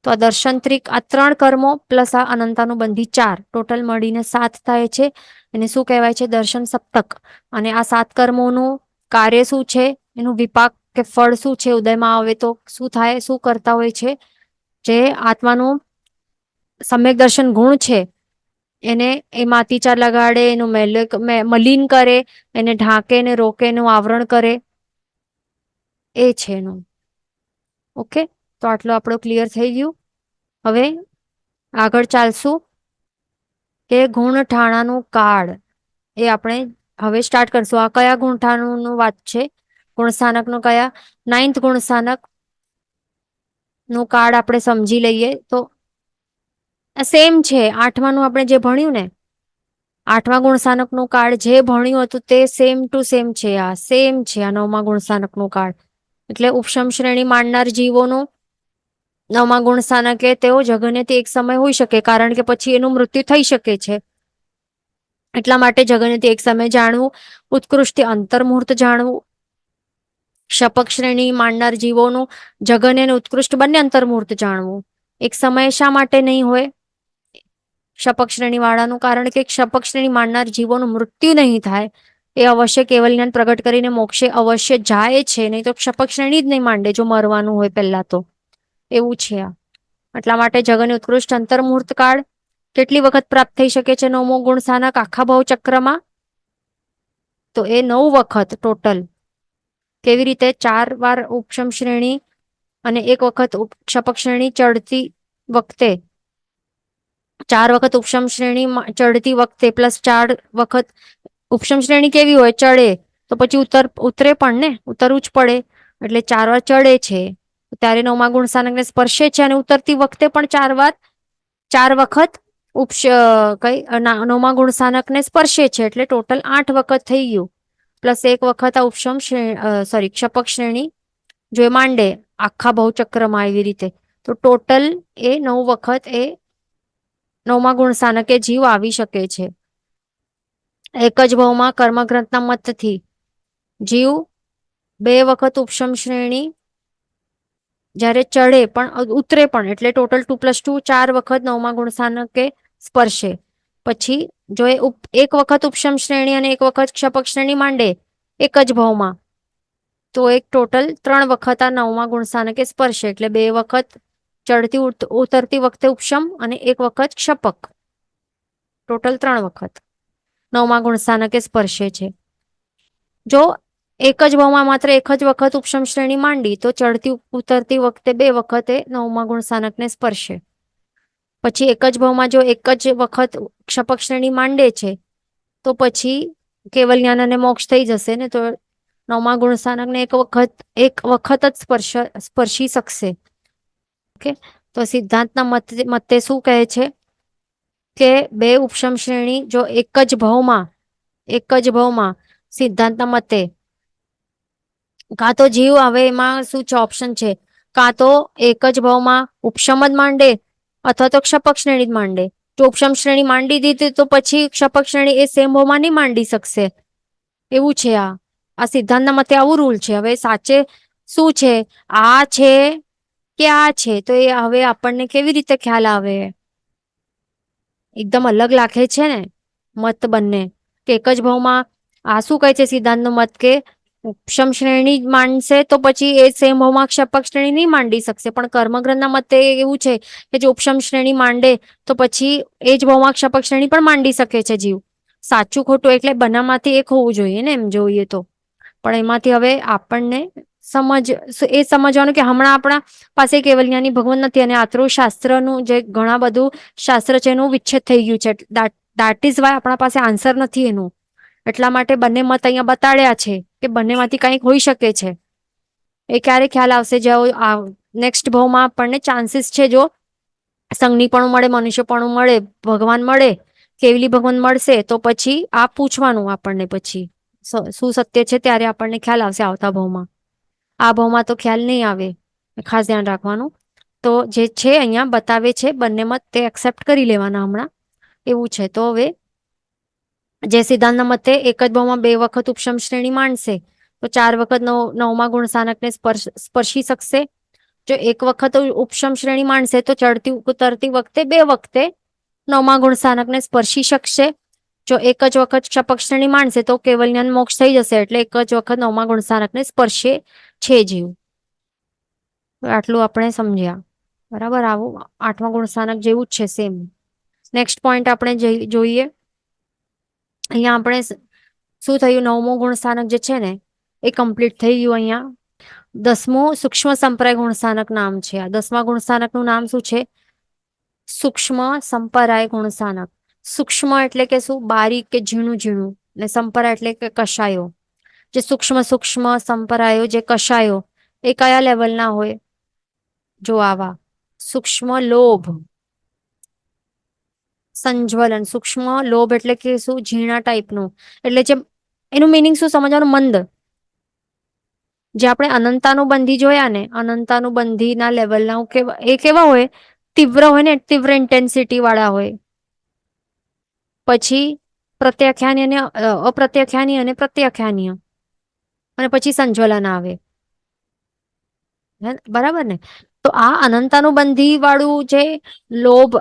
તો આ દર્શનત્રિક, આ ત્રણ કર્મો પ્લસ આ અનંતાનુબંધી ચાર, ટોટલ મળીને 7 થાય છે. એને શું કહેવાય છે? દર્શન સપ્તક. અને આ 7 કર્મોનું કાર્ય શું છે? એનું વિપાક કે ફળ શું છે? ઉદયમાં આવે તો શું થાય? શું કરતા હોય છે? જે આત્માનું સમ્યક દર્શન ગુણ છે એને એ માતીચાર લગાડે, એનું મલિન કરે, એને ઢાંકે ને રોકે, એનું આવરણ કરે, એ છે એનું. ઓકે, તો આટલું આપણું ક્લિયર થઈ ગયું. હવે આગળ ચાલશું કે ગુણઠાણાનું કાળ એ આપણે હવે સ્ટાર્ટ કરશું. આ કયા ગુણઠાણું વાત છે? ગુણસ્થાનક નું કયા? 9th ગુણસ્થાનક નું કાર્ડ આપણે સમજી લઈએ. તો સેમ છે 8માનું આપણે જે ભણ્યું ને, 8મા ગુણસ્થાનક નું કાર્ડ જે ભણ્યું હતું તે સેમ ટુ સેમ છે. આ સેમ છે આ 9મા ગુણસ્થાનક નું કાર્ડ. એટલે ઉપશમ શ્રેણી માનનાર જીવોનું 9મા ગુણસ્થાનકે તેઓ જગન્યથી એક સમય હોઈ શકે, કારણ કે પછી એનું મૃત્યુ થઈ શકે છે. એટલા માટે જગન્યથી એક સમય જાણવું, ઉત્કૃષ્ટ અંતર્મુહૂર્ત જાણવું. શપક શ્રેણી માનનાર જીવોનું જગન્ય અને ઉત્કૃષ્ટ બંને અંતર્મુહૂર્ત જાણવું. એક સમયે શા માટે નહીં હોય શપક શ્રેણી વાળાનું? કારણ કે શપક શ્રેણી માનનાર જીવોનું મૃત્યુ નહીં થાય, એ અવશ્ય કેવલ જ્ઞાન પ્રગટ કરીને મોક્ષે અવશ્ય જાય છે. નહીં તો શપક શ્રેણી જ નહીં માંડે જો મરવાનું હોય પહેલા તો. એવું છે આ. એટલા માટે જગન્ય ઉત્કૃષ્ટ અંતર્મુહૂર્ત કાળ કેટલી વખત પ્રાપ્ત થઈ શકે છે? 9મો ગુણ સ્થાનક આખા ભાવ ચક્રમાં? તો એ 9 વખત ટોટલ. કેવી રીતે? 4 વાર ઉપશમ શ્રેણી અને 1 વખત શપક શ્રેણી ચડતી વખતે, 4 વખત ઉપશમ શ્રેણી ચડતી વખતે પ્લસ 4 વખત ઉપશમ શ્રેણી કેવી હોય? ચડે તો પછી ઉતરે પણ ને, ઉતરવું જ પડે. એટલે 4 વાર ચડે છે ત્યારે 9મા ગુણ સ્થાનકને સ્પર્શે છે, અને ઉતરતી વખતે પણ 4 વખત કઈ 9મા ગુણ સ્થાનકને સ્પર્શે છે. એટલે ટોટલ 8 વખત થઈ ગયું. પ્લસ 1 વખત આ ઉપશમ ક્ષપક શ્રેણી જો એ માંડે આખા ભવચક્રમાં એવી રીતે, તો ટોટલ એ 9 વખત એ 9મા ગુણ સ્થાનકે જીવ આવી શકે છે. એક જ ભાવમાં કર્મગ્રંથના મતથી જીવ 2 વખત ઉપશમ શ્રેણી જ્યારે ચડે પણ ઉતરે પણ, એટલે ટોટલ 2+2 4 વખત 9મા ગુણ સ્થાનકે સ્પર્શે. પછી જો એ 1 વખત ઉપશમ શ્રેણી અને 1 વખત ક્ષપક શ્રેણી માંડે એક જ ભાવમાં, તો એક ટોટલ 3 વખત આ 9મા ગુણ સ્થાનકે સ્પર્શે. એટલે 2 વખત ચડતી ઉતરતી વખતે ઉપશમ અને 1 વખત ક્ષપક, ટોટલ 3 વખત 9મા ગુણ સ્થાનકે સ્પર્શે છે. જો એક જ ભાવમાં માત્ર એક જ વખત ઉપશમ શ્રેણી માંડી તો ચડતી ઉતરતી વખતે 2 વખતે 9મા ગુણ સ્થાનકને સ્પર્શે. પછી એક જ ભાવમાં જો એક જ વખત ક્ષપક શ્રેણી માંડે છે તો પછી કેવલ જ્ઞાન અને મોક્ષ થઈ જશે ને, તો 9મા ગુણ સ્થાનકને એક વખત જ સ્પર્શી શકશે. ઓકે, તો સિદ્ધાંતના મતે શું કહે છે કે 2 ઉપશમ શ્રેણી જો એક જ ભાવમાં સિદ્ધાંતના મતે કાં તો જીવ, હવે એમાં શું છે ઓપ્શન છે, કાં તો એક જ ભાવમાં ઉપશમ જ માંડે અથવા તો ક્ષપક શ્રેણી જ માંડે. જો ઉપશમ શ્રેણી માંડી દીધી તો પછી ક્ષપક શ્રેણી એ સેમ ભાવમાં નહીં માંડી શકશે. એવું છે આ. આ સિદ્ધાંતના મતે આવું રૂલ છે. હવે સાચે શું છે, આ છે કે આ છે, તો એ હવે આપણને કેવી રીતે ખ્યાલ આવે? એકદમ અલગ લાગે છે ને મત બંને, કે એક જ ભાવમાં. આ શું કહે છે સિદ્ધાંતનો મત, કે ઉપશમ શ્રેણી માંડશે તો પછી એ સેમ ભાવમાં ક્ષપક શ્રેણી નહીં માંડી શકશે. પણ કર્મગ્રંથના મતે એવું છે કે જો ઉપશમ શ્રેણી માંડે તો પછી એ જ ભાવમાં ક્ષપક શ્રેણી પણ માંડી શકે છે જીવ. સાચું ખોટું એટલે બનામાંથી એક હોવું જોઈએ ને, એમ જોઈએ તો. પણ એમાંથી હવે આપણને સમજવાનું કે હમણાં આપણા પાસે કેવલ્યાની ભગવાન નથી, અને આતરું શાસ્ત્રનું જે ઘણા બધું શાસ્ત્ર છે એનું વિચ્છેદ થઈ ગયું છે. દેટ ઇઝ વાય આપણા પાસે આન્સર નથી એનું. એટલા માટે બંને મત અહીંયા બતાડ્યા છે કે બંનેમાંથી કંઈક હોઈ શકે છે. એ ક્યારે ખ્યાલ આવશે, જો નેક્સ્ટ ભાવમાં આપણને ચાન્સીસ છે, જો સંગનીપણું મળે, મનુષ્યપણું મળે, ભગવાન મળે, કેવલી ભગવાન મળશે તો પછી આ પૂછવાનું આપણને, પછી શું સત્ય છે ત્યારે આપણને ખ્યાલ આવશે આવતા ભાવમાં. આ ભાવમાં તો ખ્યાલ નહીં આવે, ખાસ ધ્યાન રાખવાનું. તો જે છે અહીંયા બતાવે છે બંને મત, તે એક્સેપ્ટ કરી લેવાના હમણાં, એવું છે. તો હવે જે સિદ્ધાંતના મતે એક જ ભાવમાં 2 વખત ઉપશમ શ્રેણી માંડશે તો 4 વખત નવમા ગુણ સ્થાનકને સ્પર્શી શકશે. જો એક વખત ઉપશમ શ્રેણી માંડશે તો ચડતી ઉતરતી વખતે 2 વખતે નવમા ગુણ સ્થાનકને સ્પર્શી શકશે. જો એક જ વખત ક્ષપક શ્રેણી માંડશે તો કેવલ જ્ઞાન મોક્ષ થઈ જશે, એટલે એક જ વખત નવમા ગુણ સ્થાનકને સ્પર્શે છે જીવ. આટલું આપણે સમજ્યા, બરાબર. આવું 8મા ગુણ સ્થાનક જેવું જ છે, સેમ. નેક્સ્ટ પોઈન્ટ આપણે જોઈએ. અહીંયા આપણે શું થયું, 9મું ગુણ સ્થાનક જે છે ને એ કમ્પ્લીટ થઈ ગયું. અહીંયા 10મું સૂક્ષ્મ સંપ્રાય ગુણ સ્થાનક નામ છે. આ 10મા ગુણ સ્થાનકનું નામ શું છે? સૂક્ષ્મ સંપરાય ગુણ સ્થાનક. સૂક્ષ્મ એટલે કે શું? બારીક કે ઝીણું ઝીણું. ને સંપરા એટલે કે કશાયો. જે સૂક્ષ્મ સંપરાયો, જે કશાયો, એ કયા લેવલના હોય? જો આવા સૂક્ષ્મ લોભ, સંજ્વલન. સૂક્ષ્મ લોભ એટલે કે શું? ઝીણા ટાઈપનું. એટલે જે એનું મિનિંગ શું સમજવાનું? મંદ. જે આપણે અનંતાનુબંધી જોયા ને, અનંતાનુબંધીના લેવલના એ કેવા હોય? તીવ્ર હોય ને, તીવ્ર ઇન્ટેન્સિટી વાળા હોય. પછી પ્રત્યાખ્યાની અને અપ્રત્યાખ્યાની અને પ્રત્યાખ્યાનીય, અને પછી સંજ્વલન આવે, બરાબર ને? તો આ અનંતાનુબંધી વાળું જે લોભ,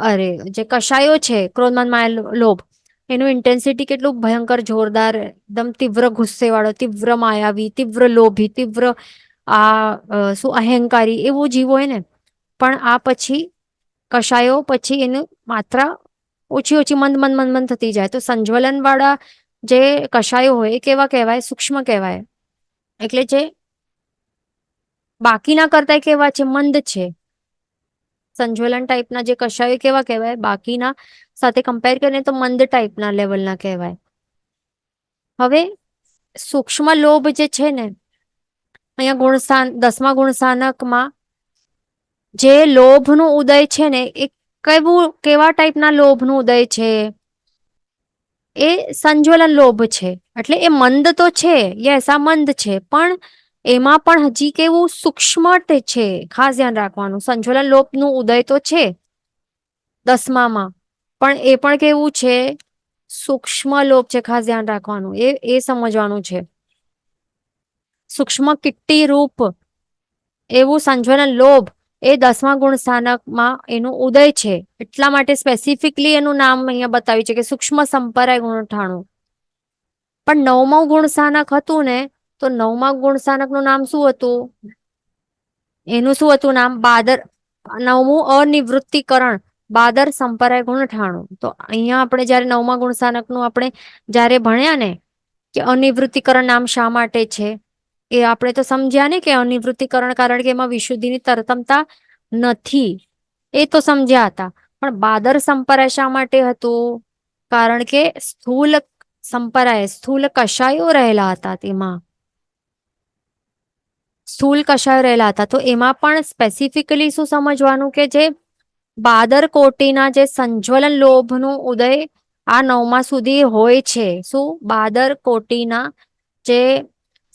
જે કશાયો છે, ક્રોધમાન માયા લોભ, એનું ઇન્ટેન્સિટી કેટલું ભયંકર, જોરદાર, એકદમ તીવ્ર ગુસ્સે વાળો, તીવ્ર માયાવી, તીવ્ર લોભી, તીવ્ર શું અહંકારી, એવું જીવ હોય ને. પણ આ પછી કશાયો પછી એની માત્રા ઓછી ઓછી મંદ મંદ મંદ મંદ થતી જાય. તો સંજ્વલન વાળા જે કશાયો હોય એ કેવા કહેવાય? સૂક્ષ્મ કહેવાય. એટલે જે બાકીના કરતા કેવા છે? મંદ છે. સંજ્વલન ટાઈપના જે કશાયો કેવા કહેવાય? બાકીના સાથે કમ્પેર કરીને તો મંદ ટાઈપના લેવલના કહેવાય. હવે સૂક્ષ્મ લોભ જે છે ને, અહીંયા ગુણસ્થાન 10મા ગુણસ્થાનકમાં જે લોભનો ઉદય છે ને, એ કેવા ટાઈપના લોભનો ઉદય છે? એ સંજ્વલન લોભ છે. એટલે એ મંદ તો છે, યસ, આ મંદ છે, પણ એમાં પણ હજી કેવું? સૂક્ષ્મ છે. ખાસ ધ્યાન રાખવાનું. સંજ્વલન લોભનું ઉદય તો છે 10મામાં, પણ એ પણ કેવું છે? સૂક્ષ્મ લોભ છે. ખાસ ધ્યાન રાખવાનું, એ સમજવાનું છે. સૂક્ષ્મ કિટ્ટી રૂપ એવું સંજ્વલન લોભ એ 10મા ગુણ સ્થાનકમાં એનું ઉદય છે. એટલા માટે સ્પેસિફિકલી એનું નામ અહીંયા બતાવ્યું છે કે સૂક્ષ્મ સંપરાય ગુણ ઠાણું. પણ 9મું ગુણ સ્થાનક હતું ને, તો 9મા ગુણ સ્થાનકનું નામ શું હતું? એનું શું હતું નામ? બાદર. 9મું અનિવૃત્તિકરણ, બાદર સંપરાય ગુણ ઠાણું. તો અહીંયા આપણે જયારે 9મા ગુણ સ્થાનકનું આપણે જયારે ભણ્યા ને, કે અનિવૃત્તિકરણ નામ શા માટે છે, એ આપણે તો સમજ્યા ને, કે અનિવૃત્તિકરણ કારણ કે એમાં વિશુદ્ધિની તરતમતા નથી, એ તો સમજ્યા હતા. પણ બાદર સંપરાય શા માટે હતું? કારણ કે સ્થૂલ સંપરાય, સ્થૂલ કશાયો રહેલા હતા તેમાં. સ્થૂલ કશાયો રહેલા હતા. તો એમાં પણ સ્પેસિફિકલી શું સમજવાનું, કે જે બાદર કોટીના જે સંજ્વલન લોભનું ઉદય આ 9મા સુધી હોય છે. શું? બાદર કોટીના જે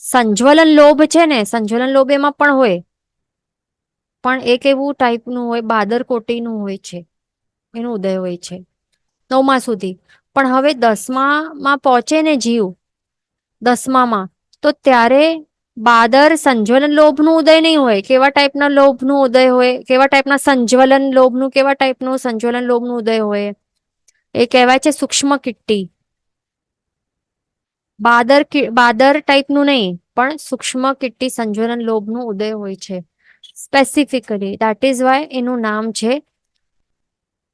સંજ્વલન લોભ છે ને, સંજ્વલન લોભ એમાં પણ હોય, પણ એક એવું ટાઈપનું હોય, બાદર કોટીનું હોય છે, એનું ઉદય હોય છે 9મા સુધી. પણ હવે 10મામાં પહોંચે ને જીવ, 10મામાં તો ત્યારે બાદર સંજ્વલન લોભનું ઉદય નહીં હોય. કેવા ટાઈપના લોભનું ઉદય હોય, કેવા ટાઈપના સંજ્વલન લોભનું, કેવા ટાઈપનું સંજ્વલન લોભનું ઉદય હોય, એ કહેવાય છે સૂક્ષ્મ કિટ્ટી. બાદર ટાઈપનું નહીં, પણ સૂક્ષ્મ કિટ્ટી સંજ્વલન લોભનું ઉદય હોય છે સ્પેસિફિકલી. દેટ ઇઝ વાય એનું નામ છે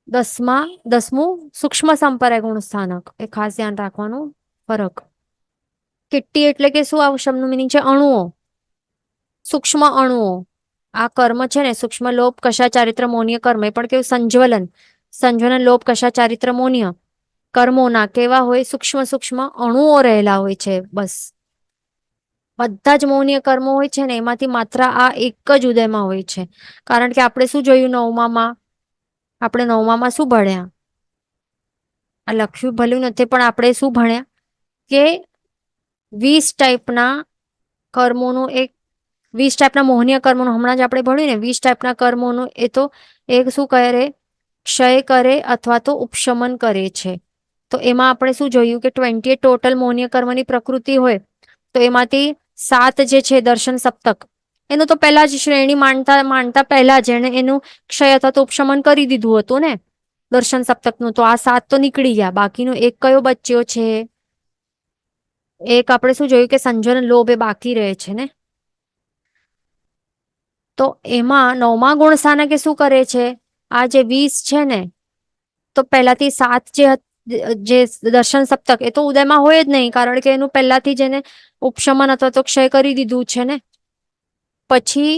10મું સૂક્ષ્મ સંપર્ક ગુણ સ્થાનક. એ ખાસ ધ્યાન રાખવાનું ફરક. કિટ્ટી એટલે કે શું? આ શબ્દનું મિનિંગ છે અણુઓ, સૂક્ષ્મ અણુઓ. આ કર્મ છે ને સૂક્ષ્મ લોભ કશા ચારિત્ર મોનીય કર્મ, એ પણ કેવું સંજ્વલન. સંજ્વલન લોભ કશા ચારિત્ર મોનીય કર્મોના કેવા હોય? સૂક્ષ્મ સૂક્ષ્મ અણુઓ રહેલા હોય છે. બસ બધા જ મૌનીય કર્મો હોય છે ને એમાંથી માત્ર આ એક જ ઉદયમાં હોય છે. કારણ કે આપણે શું જોયું નવમામાં? આપણે નવમામાં શું ભણ્યા? આ લખ્યું ભલું નથી, પણ આપણે શું ભણ્યા કે 20 ટાઈપના કર્મોનું એક 20 ટાઈપના મોહનીય કર્મોનું હમણાં જ આપણે ભણ્યું ને 20 ટાઈપના કર્મોનું. એ તો એક શું કરે? ક્ષય કરે અથવા તો ઉપશમન કરે છે. તો એમાં આપણે શું જોયું કે 28 ટોટલ મોહનીય કર્મની પ્રકૃતિ હોય, તો એમાંથી 7 જે છે દર્શન સપ્તક, એનું તો પહેલા જ શ્રેણી માનતા પહેલા જ એને એનું ક્ષય અથવા તો ઉપશમન કરી દીધું હતું ને દર્શન સપ્તકનું. તો આ 7 તો નીકળી ગયા. બાકીનો એક કયો બચ્યો છે? એક આપણે શું જોયું કે સંજ્વલન લોભ એ બાકી રહે છે ને. તો એમાં 9મા ગુણ સ્થાનકે શું કરે છે? આ જે 20 છે ને, તો પહેલાથી 7 જે દર્શન સપ્તક એ તો ઉદયમાં હોય જ નહીં, કારણ કે એનું પહેલાથી જ એને ઉપશમન અથવા તો ક્ષય કરી દીધું છે ને. પછી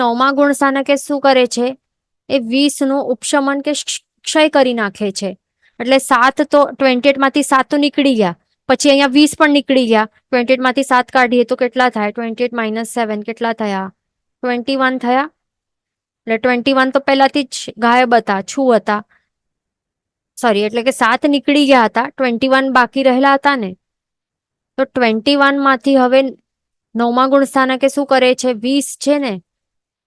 9મા ગુણ સ્થાનકે શું કરે છે? એ 20 નું ઉપશમન કે ક્ષય કરી નાખે છે. એટલે 7 તો 28 માંથી 7 તો નીકળી ગયા. પછી અહીંયા 20 પણ નીકળી ગયા. 28 માંથી 7 કાઢીએ તો કેટલા થાય? 28 - 7 કેટલા થયા? 21 થયા. એટલે 21 તો પહેલાથી જ ગાયબ હતા, છું હતા. સોરી, એટલે કે 7 નીકળી ગયા હતા, 21 બાકી રહેલા હતા ને. તો 21 માંથી હવે 9મા ગુણ સ્થાનકે શું કરે છે? 20 છે ને,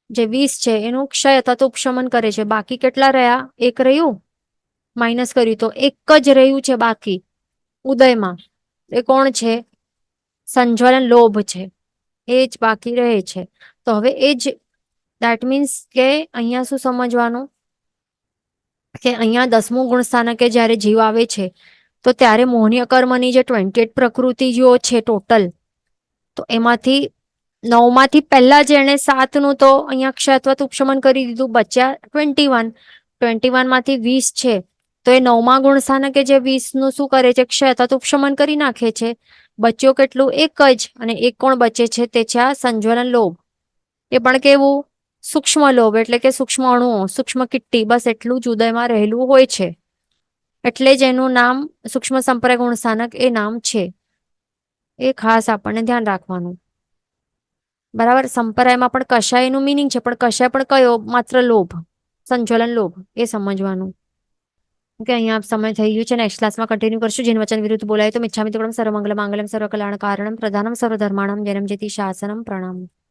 જે 20 છે એનું ક્ષય અથવા તો ઉપશમન કરે છે. બાકી કેટલા રહ્યા? એક રહ્યું, માઇનસ કર્યું તો એક જ રહ્યું છે બાકી ઉદયમાં. એ કોણ છે? સંજ્વલન લોભ છે. એ જ બાકી રહે છે. તો હવે એ જ દેટ મીન્સ કે અહીંયા શું સમજવાનું કે અહીંયા 10મું ગુણ સ્થાનકે જ્યારે જીવ આવે છે, તો ત્યારે મોહનીય કર્મની જે 28 પ્રકૃતિઓ છે ટોટલ, તો એમાંથી 9માંથી પહેલા જ એને 7 નું તો અહીંયા ક્ષય અથવા તો ઉપશમન કરી દીધું. બચ્યા 21. 21 માંથી 20 છે, તો એ 9મા ગુણ સ્થાનકે જે 20 નું શું કરે છે? ક્ષય અથવા તો ઉપશમન કરી નાખે છે. બચ્યો કેટલું? એક જ. અને એક કોણ બચે છે? તે છે આ સંજ્વલન લોભ. એ પણ કેવું? સૂક્ષ્મ લોભ, એટલે કે સૂક્ષ્મ અણુઓ, સૂક્ષ્મ કિટ્ટી. બસ એટલું જ ઉદયમાં રહેલું હોય છે. એટલે જ એનું નામ સૂક્ષ્મ સંપર્ક ગુણ સ્થાનક એ નામ છે. એ ખાસ આપણને ધ્યાન રાખવાનું. બરાબર. સંપ્રદાયમાં પણ કશાયનું મિનિંગ છે, પણ કશાય પણ કયો? માત્ર લોભ, સંજ્વલન લોભ, એ સમજવાનું. ઓકે, અહીંયા સમય થઈ ગયું છે. નેક્સ્ટ ક્લાસમાં કન્ટિન્યુ કરશું. જીન વચન વિરુદ્ધ બોલાય તો મિચ્છામિ તુભ્યં સર્વમંગલ માંગલ્યમ સર્વકલ્યાણ કારણમ પ્રધાનમ સર્વધર્માણમ જનમ જેતિ શાસનમ પ્રણામ.